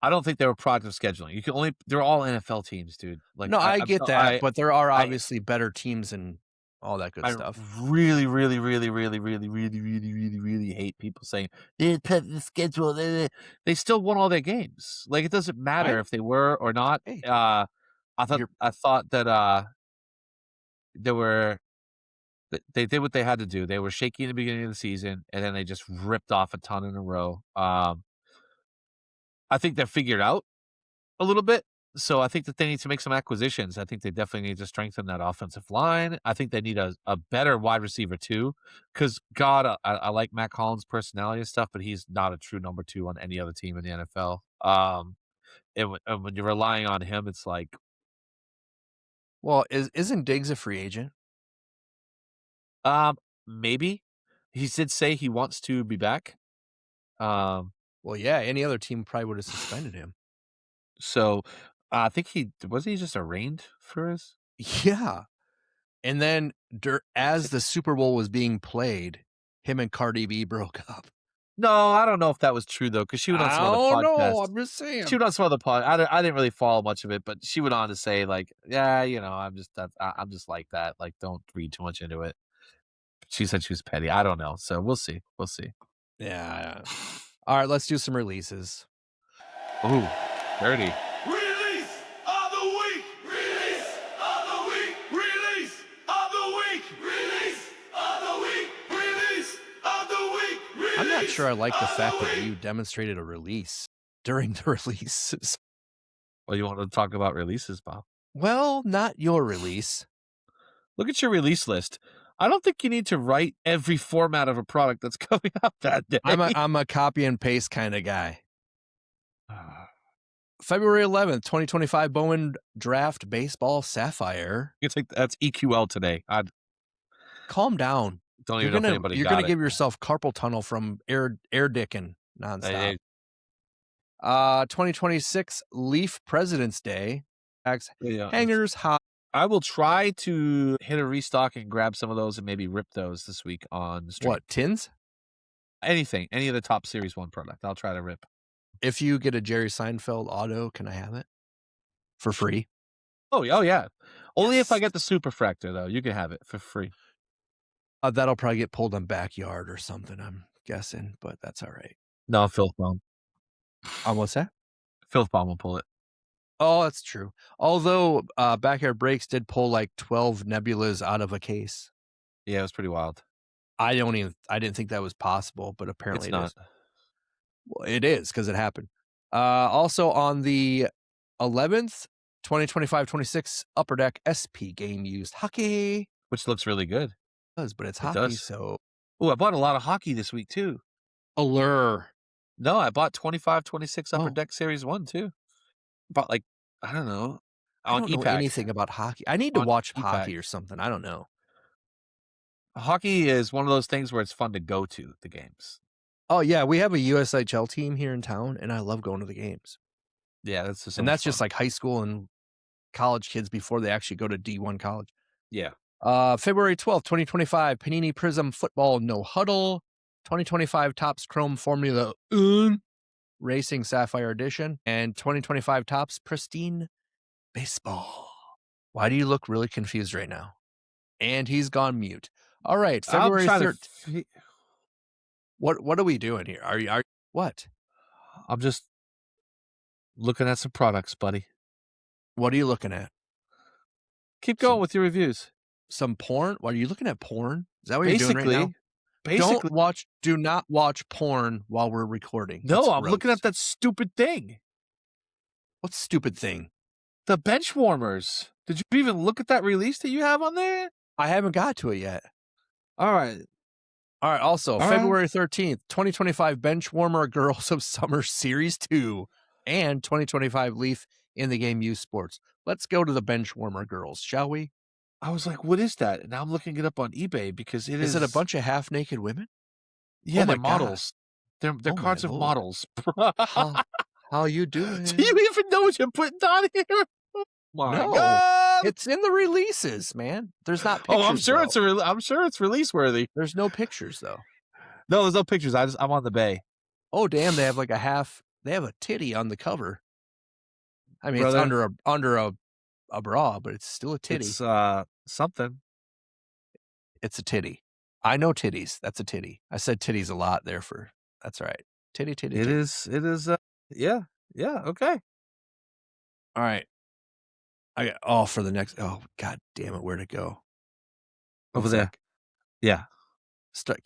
I don't think they were a product of scheduling. They're all NFL teams, dude. Like No, I get that, but there are I obviously better teams and all that good I stuff. really, really, really, really, really, really, really, really, really hate people saying they put the schedule. They still won all their games. Like it doesn't matter I if they were or not. Hey, you're I thought that they were they did what they had to do. They were shaky in the beginning of the season, and then they just ripped off a ton in a row. I think they're figured out a little bit. So I think that they need to make some acquisitions. I think they definitely need to strengthen that offensive line. I think they need a better wide receiver too, because God, I like Matt Collins' personality and stuff, but he's not a true number two on any other team in the NFL. And when you're relying on him, it's like, well, isn't Diggs a free agent? um, maybe he did say he wants to be back. Um, Well, yeah, any other team probably would have suspended him. so I think he just arraigned for his. Yeah. And then as the Super Bowl was being played, him and Cardi B broke up. No, I don't know if that was true though, because she went on I some other don't know. podcasts. I'm just She saying. went on some other pod. I didn't really follow much of it, but she went on to say like, yeah, I'm just like that. Like, don't read too much into it. She said she was petty. I don't know. So we'll see. We'll see. Yeah. All right, let's do some releases. Ooh, dirty. Release of the week! Release of the week! Release of the week! Release of the week! Release of the week! I'm not sure I like the of fact that week. you demonstrated a release during the releases. Well, you want to talk about releases, Bob? Well, not your release. Look at your release list. I don't think you need to write every format of a product that's coming out that day. I'm a copy and paste kind of guy. February 11th, 2025 Bowman Draft Baseball Sapphire. It's like that's EQL today. I Calm down. don't even know if anybody You're got gonna it. give yourself carpal tunnel from air dicking nonstop. Hey, 2026 Leaf President's Day. yeah, Hangers hot. I will try to hit a restock and grab some of those and maybe rip those this week on the stream. What, tins? Anything, any of the top Series 1 product, I'll try to rip. If you get a Jerry Seinfeld auto, can I have it for free? Oh yeah. Only if I Yes. get the Super Fractor, though. You can have it for free. That'll probably get pulled on Backyard or something, I'm guessing, but that's all right. No, Filth Bomb. What's that? Filth Bomb will pull it. Oh, that's true. Although Backyard Breaks did pull like 12 Nebulas out of a case. Yeah, it was pretty wild. I didn't think that was possible, but apparently It's not. is. Well, it is because it happened. Also on the 11th, 2025-26 Upper Deck SP game used hockey. Which looks really good. But it's It hockey, does. so Oh, I bought a lot of hockey this week, too. allure. No, I bought 25-26 Upper Oh. Deck Series 1, too. Bought like, I don't know. I On don't know EPAC. anything about hockey. I need to On watch EPAC. hockey or something. I don't know. Hockey is one of those things where it's fun to go to the games. Oh yeah, we have a USHL team here in town, and I love going to the games. Yeah, that's just And that's just like high school and college kids before they actually go to D1 college. Yeah. February 12th, 2025, Panini Prism Football No Huddle, 2025 Topps Chrome Formula 1 Racing Sapphire Edition, and 2025 Topps Pristine Baseball. Why do you look really confused right now? And he's gone mute. All right, February 13th. What are we doing here? Are what? I'm just looking at some products, buddy. What are you looking at? Keep going with your reviews. Some porn? What are you looking at porn? Is that what you're doing right now? Basically, do not watch porn while we're recording. No, It's I'm looking gross. at that stupid thing. What stupid thing? The bench warmers. Did you even look at that release that you have on there? I haven't got to it yet. All right. Also, February 13th, 2025 Bench Warmer Girls of Summer Series 2 and 2025 Leaf in the Game Youth Sports. Let's go to the Bench Warmer Girls, shall we? I was like, what is that? And now I'm looking it up on eBay because Is it a bunch of half-naked women? Yeah, Oh my they're models. They're Oh my cards of Lord. models. How you doing? Do you even know what you're putting down here? Oh my No. God. It's in the releases, man. There's not pictures. Oh, I'm sure though. I'm sure it's release worthy. There's no pictures though. No, there's no pictures. I'm on the bay. Oh damn, they have like they have a titty on the cover. I mean, Brother. it's under a bra, but it's still a titty. It's something. It's a titty. I know titties. That's a titty. I said titties a lot there that's all right. Titty. It is yeah. Okay. All right. I got for the next god damn it, where'd it go? Over there. Yeah.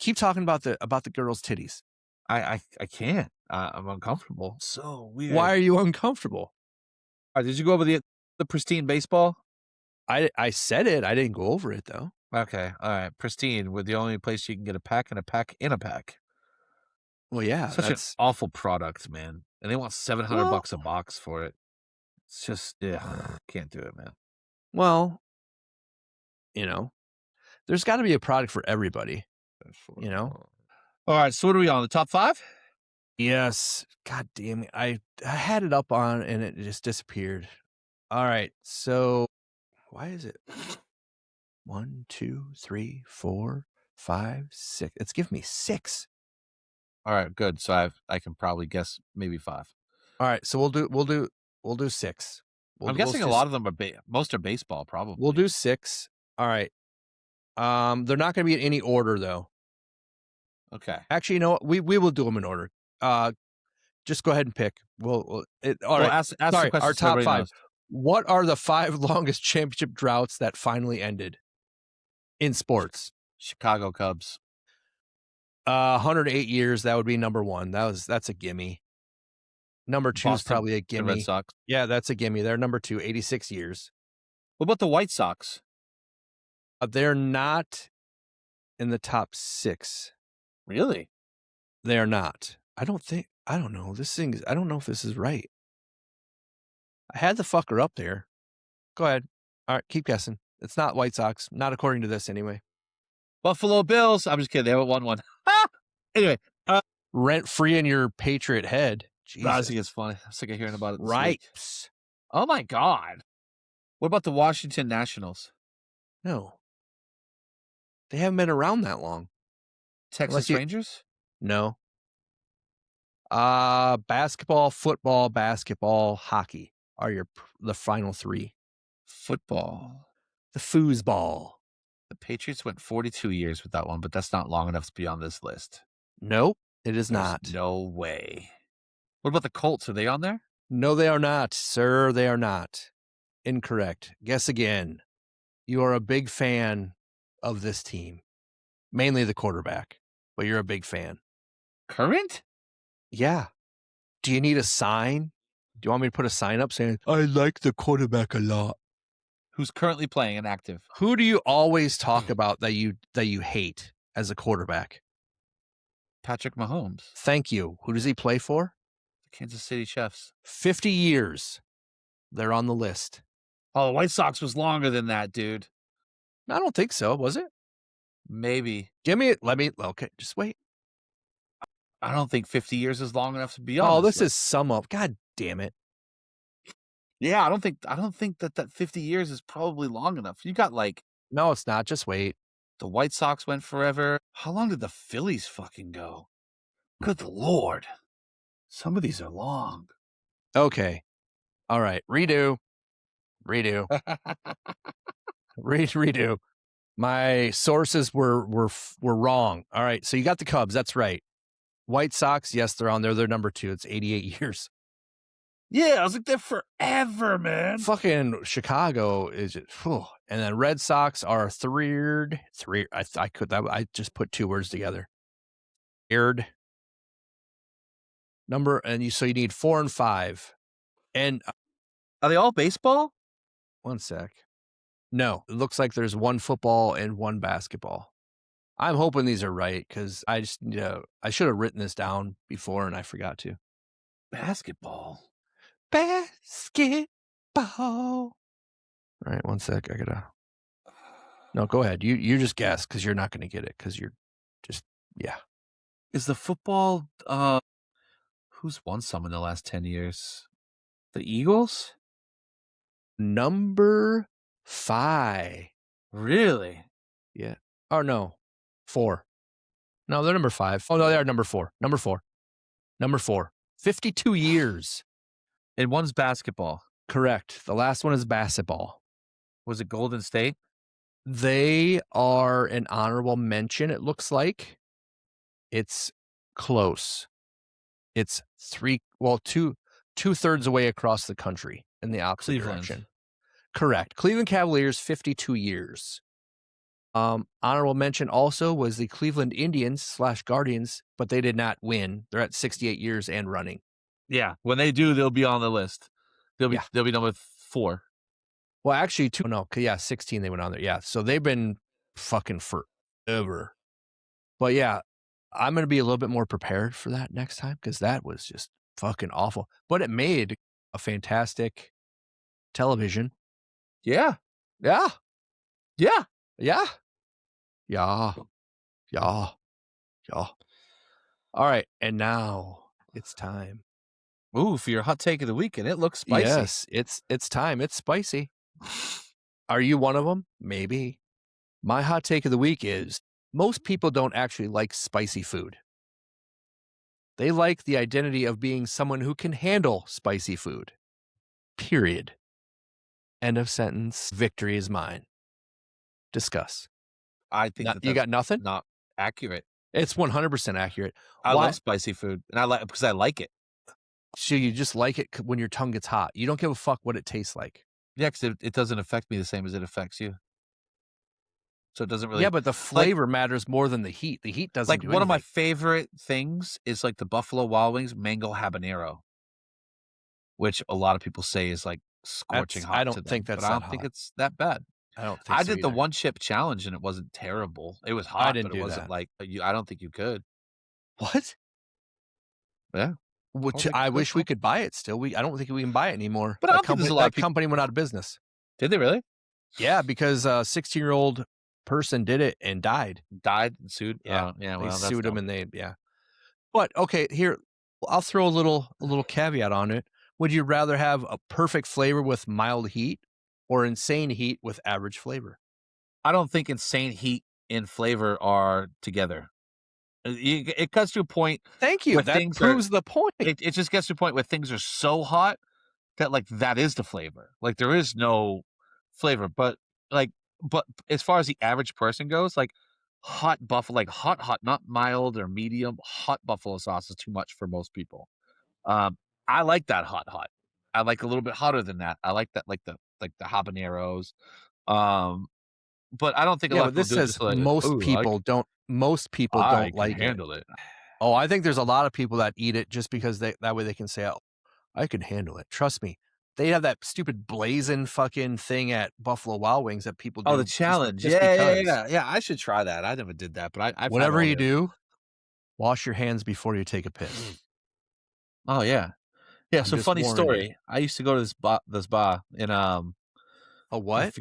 Keep talking about the girls' titties. I can't. I'm uncomfortable. So weird. Why are you uncomfortable? Did you go over the pristine baseball? I said it. I didn't go over it though. Okay. All right. Pristine. We're the only place you can get a pack and a pack in a pack. Well, yeah, Such an awful product, man. And they want $700 a box for it. It's just, can't do it, man. Well, there's got to be a product for everybody. All right. So what are we on? The top 5? Yes. God damn it. I had it up on and it just disappeared. All right. So why is it 1, 2, 3, 4, 5, 6? It's giving me 6. All right, good. So I can probably guess maybe 5. All right. So we'll do 6. I'm guessing a lot of them are most are baseball, probably. We'll do 6. All right. They're not going to be in any order though. Okay. Actually, you know what? We will do them in order. Just go ahead and pick. All right. Ask the Sorry, question our so top everybody 5. knows. What are the 5 longest championship droughts that finally ended in sports? Chicago Cubs. 108 years. That would be number 1. That's a gimme. Number 2 is probably a The gimme. Red Sox. Yeah, that's a gimme. They're number 2, 86 years. What about the White Sox? They're not in the top 6. Really? They are not. I don't know. I don't know if this is right. I had the fucker up there. Go ahead. All right, keep guessing. It's not White Sox. Not according to this anyway. Buffalo Bills. I'm just kidding. They haven't won one. Anyway, Rent free in your Patriot head. I Jesus. think it's funny. I'm sick of hearing about it. This Right. week. Oh my God. What about the Washington Nationals? No. They haven't been around that long. Texas Rangers? No. Basketball, football, hockey are the final 3. Football. The foosball. The Patriots went 42 years with that one, but that's not long enough to be on this list. Nope, it is There's not. No way. What about the Colts? Are they on there? No, they are not, sir. They are not. Incorrect. Guess again. You are a big fan of this team, mainly the quarterback, but you're a big fan. Current? Yeah. Do you need a sign? Do you want me to put a sign up saying, I like the quarterback a lot? Who's currently playing and active? Who do you always talk about that you hate as a quarterback? Patrick Mahomes. Thank you. Who does he play for? The Kansas City Chiefs. 50 years. They're on the list. Oh, the White Sox was longer than that, dude. I don't think so. Was it? Maybe. Okay, just wait. I don't think 50 years is long enough to be on. Oh, this is sum up. God damn it. Yeah, I don't think that 50 years is probably long enough. You got No, it's not. Just wait. the White Sox went forever. How long did the Phillies fucking go? Good Lord. Some of these are long. Okay. All right. Redo. Redo. My sources were wrong. All right. So you got the Cubs. That's right. White Sox. Yes, they're on there. They're number 2. It's 88 years. Yeah, I was like, they're forever, man. Fucking Chicago is just, and then Red Sox are third. I just put 2 words together. Third number, and so you need 4 and 5. And Are they all baseball? one sec. No, it looks like there's 1 football and 1 basketball. I'm hoping these are right because I should have written this down before and I forgot to. Basketball. All right, one sec. No, go ahead. You just guess because you're not going to get it because you're just, yeah. Is the football, who's won some in the last 10 years? The Eagles? Number 5. Really? Yeah. Oh, no. 4. No, they're number 5. Oh, no, they are number 4. Number 4. 52 years. And one's basketball. Correct. The last one is basketball. Was it Golden State? They are an honorable mention, it looks like. It's close. It's 2/3 away across the country in the opposite direction. Correct. Cleveland Cavaliers, 52 years. Honorable mention also was the Cleveland Indians / Guardians, but they did not win. They're at 68 years and running. Yeah. When they do, they'll be on the list. They'll be number 4. Well, actually, 16 they went on there. Yeah, so they've been fucking forever. But yeah, I'm going to be a little bit more prepared for that next time because that was just fucking awful. But it made a fantastic television. Yeah. Yeah. Yeah. Yeah. Yeah. Yeah. Yeah. All right. And now it's time. Ooh, for your hot take of the week, and it looks spicy. Yes, it's time. It's spicy. Are you one of them? Maybe. My hot take of the week is most people don't actually like spicy food. They like the identity of being someone who can handle spicy food. Period. End of sentence. Victory is mine. Discuss. I think You got nothing? not accurate. It's 100% accurate. I Why? love spicy food, and I like because I like it. So you just like it when your tongue gets hot. You don't give a fuck what it tastes like. Yeah, because it doesn't affect me the same as it affects you. So it doesn't really. Yeah, but the flavor matters more than the heat. The heat doesn't Like do one of my anything. favorite things is like the Buffalo Wild Wings mango habanero, which a lot of people say is like scorching hot. I don't to them, think that's but I that don't think hot. it's that bad. I don't think I so did the either. one chip challenge and it wasn't terrible. It was hot, didn't but it do wasn't that. like I don't think you could. What? Yeah. Which I wish we could buy it still. I don't think we can buy it anymore. But I don't think there's a lot of that company went out of business. Did they really? Yeah, because a 16-year-old person did it and died. Died and sued? Yeah. Yeah. They Well, that's sued him dumb. and But okay, here I'll throw a little caveat on it. Would you rather have a perfect flavor with mild heat or insane heat with average flavor? I don't think insane heat and flavor are together. It cuts to a point. Thank you. where That things proves the point. It just gets to a point where things are so hot that like that is the flavor. Like there is no flavor, but as far as the average person goes, like hot buffalo, like hot, not mild or medium, hot buffalo sauce is too much for most people. I like that hot. I like a little bit hotter than that. I like that, like the habaneros. But I don't think a lot of people this do it says just like, most "Ooh, people don't. Most people I don't can like handle it." Oh, I think there's a lot of people that eat it just because that way they can say, "Oh, I can handle it." Trust me. They have that stupid blazing fucking thing at Buffalo Wild Wings that people do. Oh, the challenge. Just because. Yeah. I should try that. I never did that, but I've had Whatever all you the- do, wash your hands before you take a piss. Oh yeah. Yeah. So just funny warning story. I used to go to this bar in A what?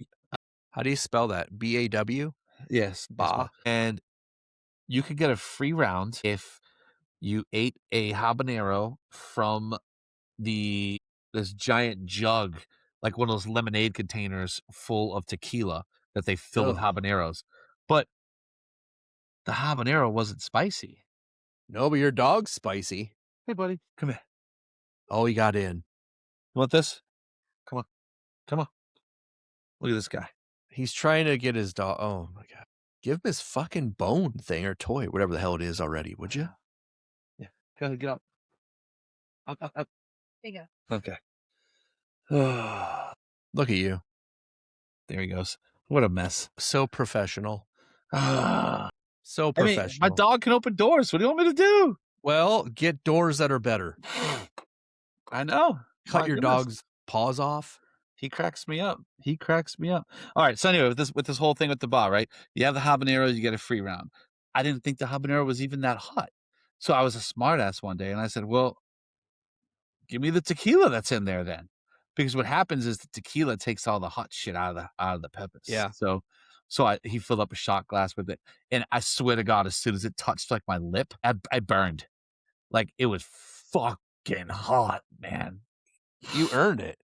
How do you spell that? B-A-W? Yes, Ba. and you could get a free round if you ate a habanero from this giant jug, like one of those lemonade containers full of tequila that they fill with Ugh. habaneros. But the habanero wasn't spicy. No, but your dog's spicy. Hey, buddy, come here. Oh, he got in. You want this? Come on. Look at this guy. He's trying to get his dog. Oh my God. Give him his fucking bone thing or toy, whatever the hell it is already, would you? Yeah. Go ahead, get up. Up. There you go. Okay. Look at you. There he goes. What a mess. So professional. So I mean, professional. my dog can open doors. What do you want me to do? Well, get doors that are better. I know. Cut My your goodness. dog's paws off. He cracks me up. All right. So anyway, with this whole thing with the bar, right? You have the habanero, you get a free round. I didn't think the habanero was even that hot. So I was a smartass one day and I said, well, give me the tequila that's in there then. Because what happens is the tequila takes all the hot shit out of the peppers. Yeah. So he filled up a shot glass with it. And I swear to God, as soon as it touched like my lip, I burned. Like it was fucking hot, man. You earned it.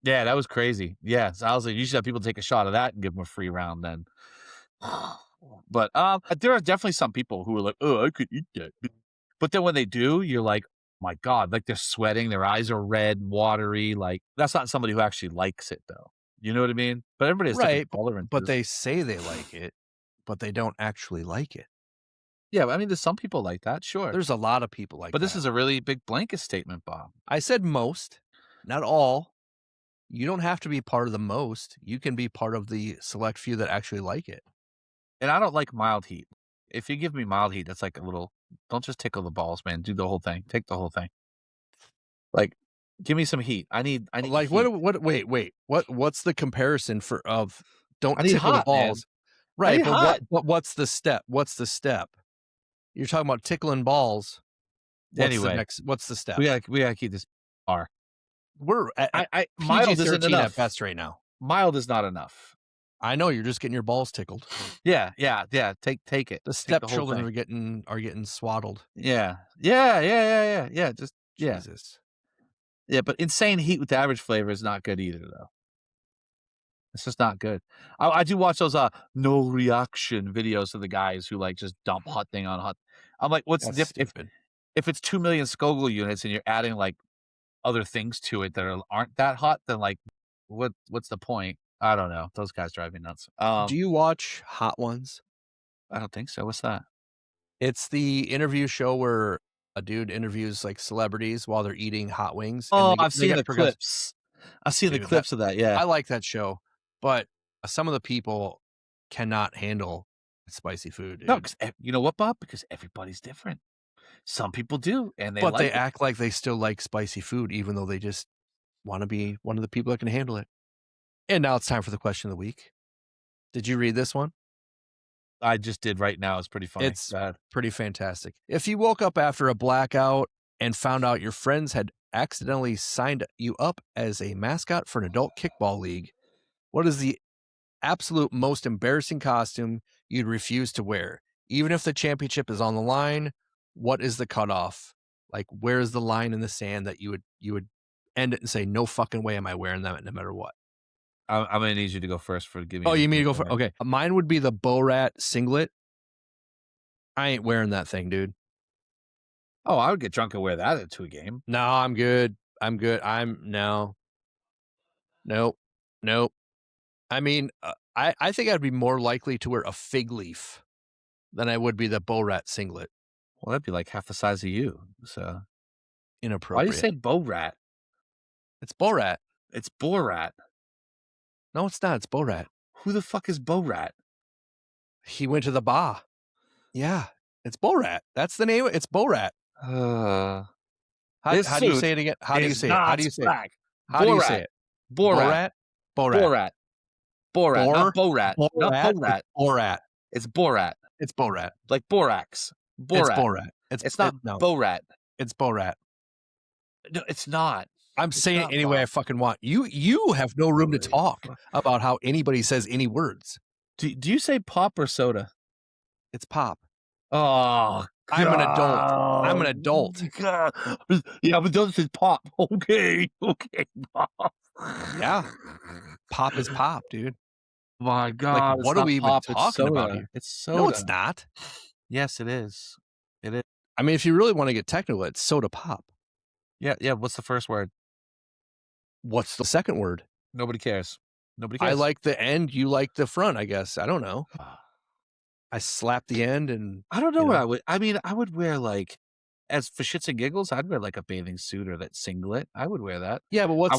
Yeah, that was crazy. Yeah, so I was like, you should have people take a shot of that and give them a free round then. But there are definitely some people who are like, oh, I could eat that. But then when they do, you're like, my God, like they're sweating, their eyes are red and watery. Like that's not somebody who actually likes it though. You know what I mean? But everybody has different tolerances. But they say they like it, but they don't actually like it. Yeah, I mean, there's some people like that, sure. There's a lot of people like that. But this is a really big blanket statement, Bob. I said most, not all. You don't have to be part of the most. You can be part of the select few that actually like it. And I don't like mild heat. If you give me mild heat, that's like a little, don't just tickle the balls, man. Do the whole thing. Take the whole thing. Like, give me some heat. I need like heat. wait. What's the comparison of don't I need tickle hot, the balls? man. Right, I need hot. but what's the step? You're talking about tickling balls. What's the step? We gotta keep this R. We're at mild isn't PG-13 enough. at best right now. Mild is not enough. I know you're just getting your balls tickled. Yeah. Take it. The stepchildren are getting swaddled. Yeah. Just Yeah. Jesus. Yeah, but insane heat with the average flavor is not good either, though. It's just not good. I do watch those no reaction videos of the guys who like just dump hot thing on hot. I'm like, what's the That's difference stupid. if it's 2 million Scoville units and you're adding like other things to it that aren't that hot? Then like, what's the point? I don't know. Those guys drive me nuts. Do you watch Hot Ones? I don't think so. What's that? It's the interview show where a dude interviews like celebrities while they're eating hot wings. Oh, and I've they seen get the clips. I've seen the Dude, clips of that. Yeah. I like that show, but some of the people cannot handle spicy food, dude. No, because you know what, Bob? Because everybody's different. Some people do, and they But like they it. act like they still like spicy food, even though they just want to be one of the people that can handle it. And now it's time for the question of the week. Did you read this one? I just did right now. It's pretty funny. It's Go ahead. pretty fantastic. If you woke up after a blackout and found out your friends had accidentally signed you up as a mascot for an adult kickball league, what is the absolute most embarrassing costume you'd refuse to wear? Even if the championship is on the line, what is the cutoff? Like, where's the line in the sand that you would end it and say, no fucking way am I wearing that no matter what? I'm gonna need you to go first for giving. Oh, you mean to go for? Okay, mine would be the Bo Rat singlet. I ain't wearing that thing, dude. Oh, I would get drunk and wear that to a game. No, I'm good. No. Nope. I mean, I think I'd be more likely to wear a fig leaf than I would be the Bo Rat singlet. Well, that'd be like half the size of you. So why Inappropriate. do you say Bo Rat? It's Bo Rat. It's Borat. No, it's not. It's Bo Rat. Who the fuck is Bo Rat? He went to the bar. Yeah, it's Bo Rat. That's the name. It's Bo Rat. How do you say it again? How do you say it? How do you say it? How do you say it? Borat. Borat. Borat. Not Borat. Not Borat. Borat. It's Borat. It's Borat. Like Borax. Borat. It's Borat. It's not no. Borat. It's Borat. No, it's not. I'm saying it any way I fucking want. You have no room to talk about how anybody says any words. Do you say pop or soda? It's pop. Oh, I'm an adult. I'm an adult. God. Yeah, but those is pop. Okay, pop. Yeah. Pop is pop, dude. My God. Like, what are we even talking about here? It's soda. No, it's not. Yes, it is. It is. I mean, if you really want to get technical, it's soda pop. Yeah. What's the first word? What's the second word? Nobody cares. Nobody cares. I like the end. You like the front, I guess. I don't know. I slap the end and I don't know what I would. I mean, I would wear like, as for shits and giggles, I'd wear like a bathing suit or that singlet. I would wear that. Yeah, but what's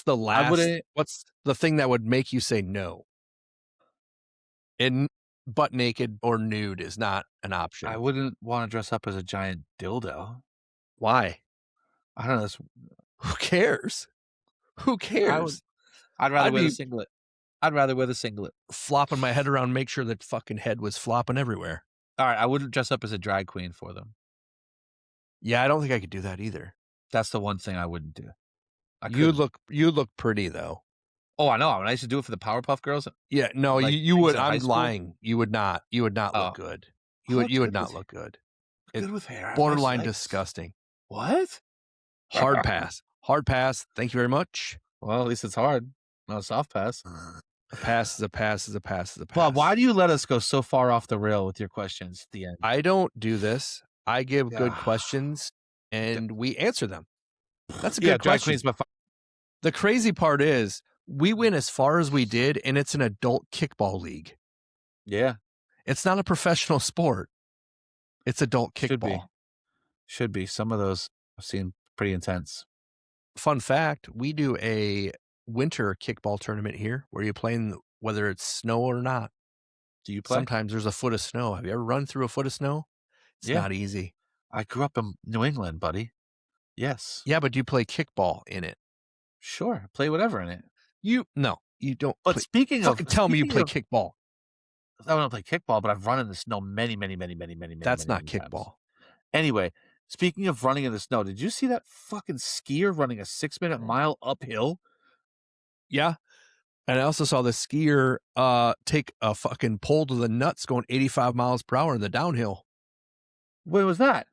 the last? What's the thing that would make you say no? And butt naked or nude is not an option. I wouldn't want to dress up as a giant dildo. Why? I don't know. Who cares? Who cares? I'd rather wear the singlet. I'd rather wear the singlet. Flopping my head around, make sure that fucking head was flopping everywhere. All right, I wouldn't dress up as a drag queen for them. Yeah, I don't think I could do that either. That's the one thing I wouldn't do. You look pretty though. Oh, I know. I used to do it for the Powerpuff Girls. Yeah, no, like you would. I'm lying. You would not. You would not look good. You would not look good. Good with hair. Borderline disgusting. What? Hard pass. Hard pass. Thank you very much. Well, at least it's hard. Not a soft pass. A pass is a pass is a pass is a pass. Bob, why do you let us go so far off the rail with your questions at the end? I don't do this. I give good questions and we answer them. That's a good question. The crazy part is we went as far as we did, and it's an adult kickball league. Yeah. It's not a professional sport. It's adult kickball. Should be. Some of those I've seen pretty intense. Fun fact, we do a winter kickball tournament here where you play in whether it's snow or not. Do you play? Sometimes there's a foot of snow. Have you ever run through a foot of snow? It's not easy. I grew up in New England, buddy. Yes. Yeah, but do you play kickball in it? Sure. Play whatever in it. No, you don't. But speaking of, tell me you play kickball. I don't play kickball, but I've run in the snow many. That's not kickball. Times. Anyway, speaking of running in the snow, did you see that fucking skier running a 6-minute mile uphill? Yeah. And I also saw the skier take a fucking pole to the nuts going 85 miles per hour in the downhill. When was that?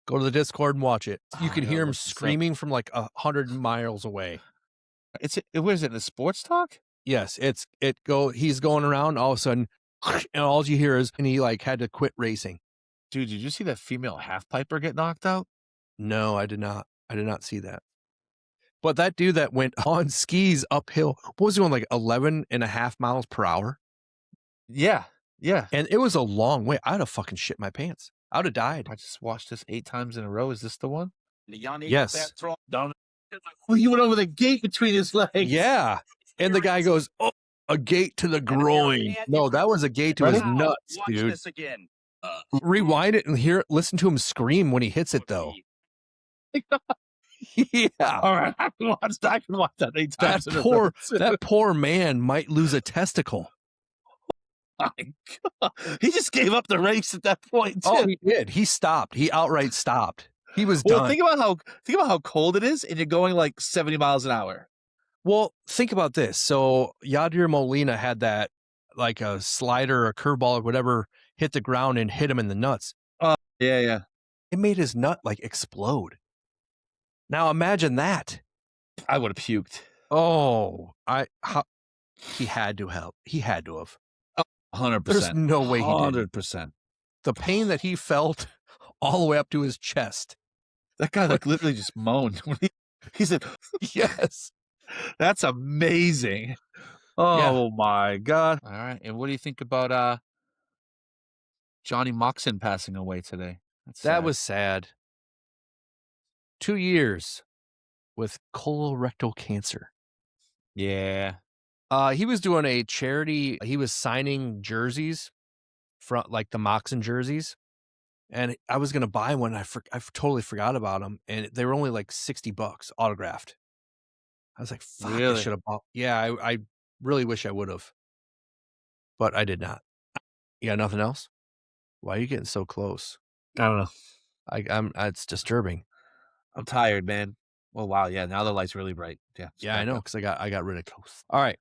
Go to the Discord and watch it. You Oh, can I hear gotta him look this up. screaming from like 100 miles away. What is it, the sports talk? Yes, he's going around, all of a sudden, and all you hear is, and he like had to quit racing. Dude, did you see that female half piper get knocked out? No, I did not. I did not see that. But that dude that went on skis uphill, what was he going, like 11.5 miles per hour? Yeah. And it was a long way. I'd have fucking shit my pants. I would have died. I just watched this 8 times in a row. Is this the one? Yes. Oh, he went over the gate between his legs. Yeah. And the guy goes, oh, a gate to the groin. No, that was a gate to his nuts, dude. This again. Rewind it and listen to him scream when he hits it, though. Yeah. All right, I can watch that 8 times in a row. That poor man might lose a testicle. My God. He just gave up the race at that point, too. Oh, he did. He stopped. He outright stopped. He was Well, done. think about how cold it is, and you're going like 70 miles an hour. Well, think about this. So Yadier Molina had that, like a slider or a curveball or whatever, hit the ground and hit him in the nuts. Yeah. It made his nut like explode. Now imagine that. I would have puked. Oh, he had to help. He had to have. 100%. There's no way he did. 100%. The pain that he felt all the way up to his chest. That guy like literally just moaned when he said, Yes. That's amazing. Oh my God. All right. And what do you think about Johnny Moxon passing away today? That was sad. 2 years with colorectal cancer. Yeah. He was doing a charity. He was signing jerseys from like the Moxon jerseys. And I was going to buy one. I totally forgot about them. And they were only like $60 autographed. I was like, fuck, I Really? should have bought. Yeah, I really wish I would have. But I did not. You got nothing else? Why are you getting so close? I don't know. It's disturbing. I'm tired, man. Oh, wow. Yeah. Now the light's really bright. Yeah. Yeah, I know. Because I got rid of close. All right.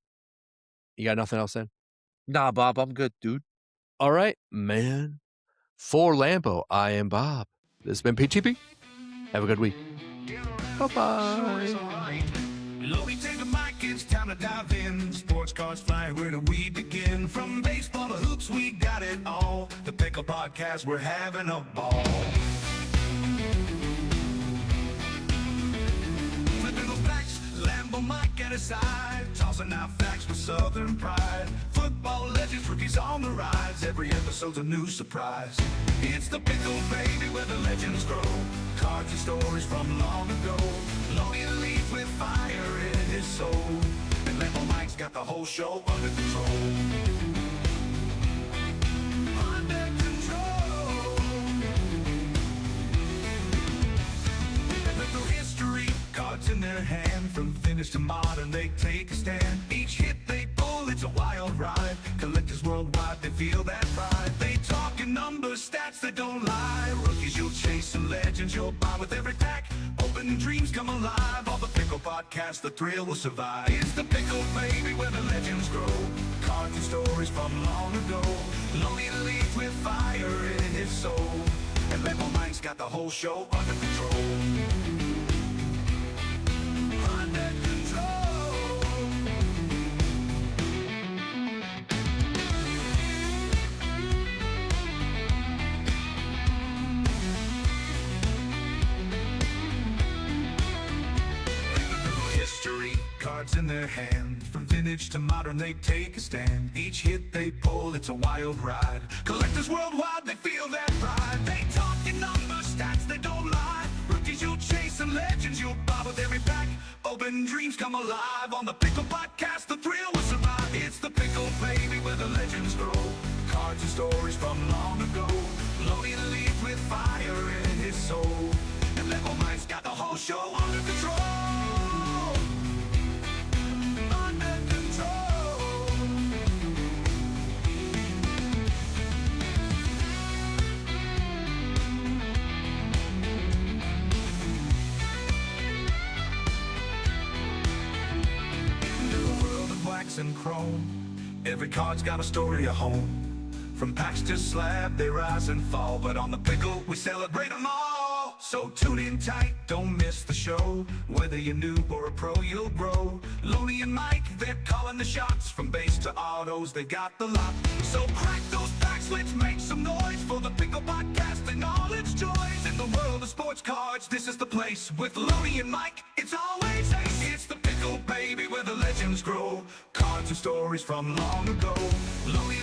You got nothing else then? Nah, Bob, I'm good, dude. All right, man. For Lambo, I am Bob. This has been PTP. Have a good week. Bye-bye. Loading, take a mic, it's time to dive in. Sports cars fly, where do we begin? From baseball to hoops, we got it all. The Pickle Podcast, we're having a ball. Flipping those facts, Lambo mic at his side. Tossing out facts with southern pride. Football legends, rookies on the rise. Every episode's a new surprise. It's the Pickle, baby, where the legends grow. Cards and stories from long ago. Lonely leads with fire in his soul. And Lambo Mike's got the whole show under control. Under control. Living through history, cards in their hand. From vintage to modern, they take a stand. Each hit they pull, it's a wild ride. Collectors worldwide, they feel that pride. They talk in numbers, stats that don't lie. Rookies you'll chase and legends you'll buy with every pack. Open dreams come alive. All the Pickle Podcast, the thrill will survive. It's the Pickle, baby, where the legends grow. Cards and stories from long ago. Lonely leads with fire in his soul. And Lambo Mike's got the whole show under control. Under control. History, cards in their hand. From vintage to modern, they take a stand. Each hit they pull, it's a wild ride. Collectors worldwide, they feel that pride. They talk in numbers, stats that don't lie. Rookies you'll chase and legends you'll buy with every pack. Open dreams come alive. On the Pickle Podcast, the thrill will survive. It's the Pickle, baby, where the legends grow. Cards and stories from long ago. Lonely leads with fire in his soul. And Lambo Mike's got the whole show under control. Under control. Into a world of wax and chrome, every card's got a story of home. From packs to slab, they rise and fall. But on the Pickle, we celebrate them all. So tune in tight, don't miss the show. Whether you're new or a pro, you'll grow. Loney and Mike, they're calling the shots. From bass to autos, they got the lot. So crack those packs, let's make some noise for the Pickle Podcast and all its joys. In the world of sports cards, this is the place. With Loney and Mike, it's always ace. It's the Pickle, baby, where the legends grow. Cards and stories from long ago. Loney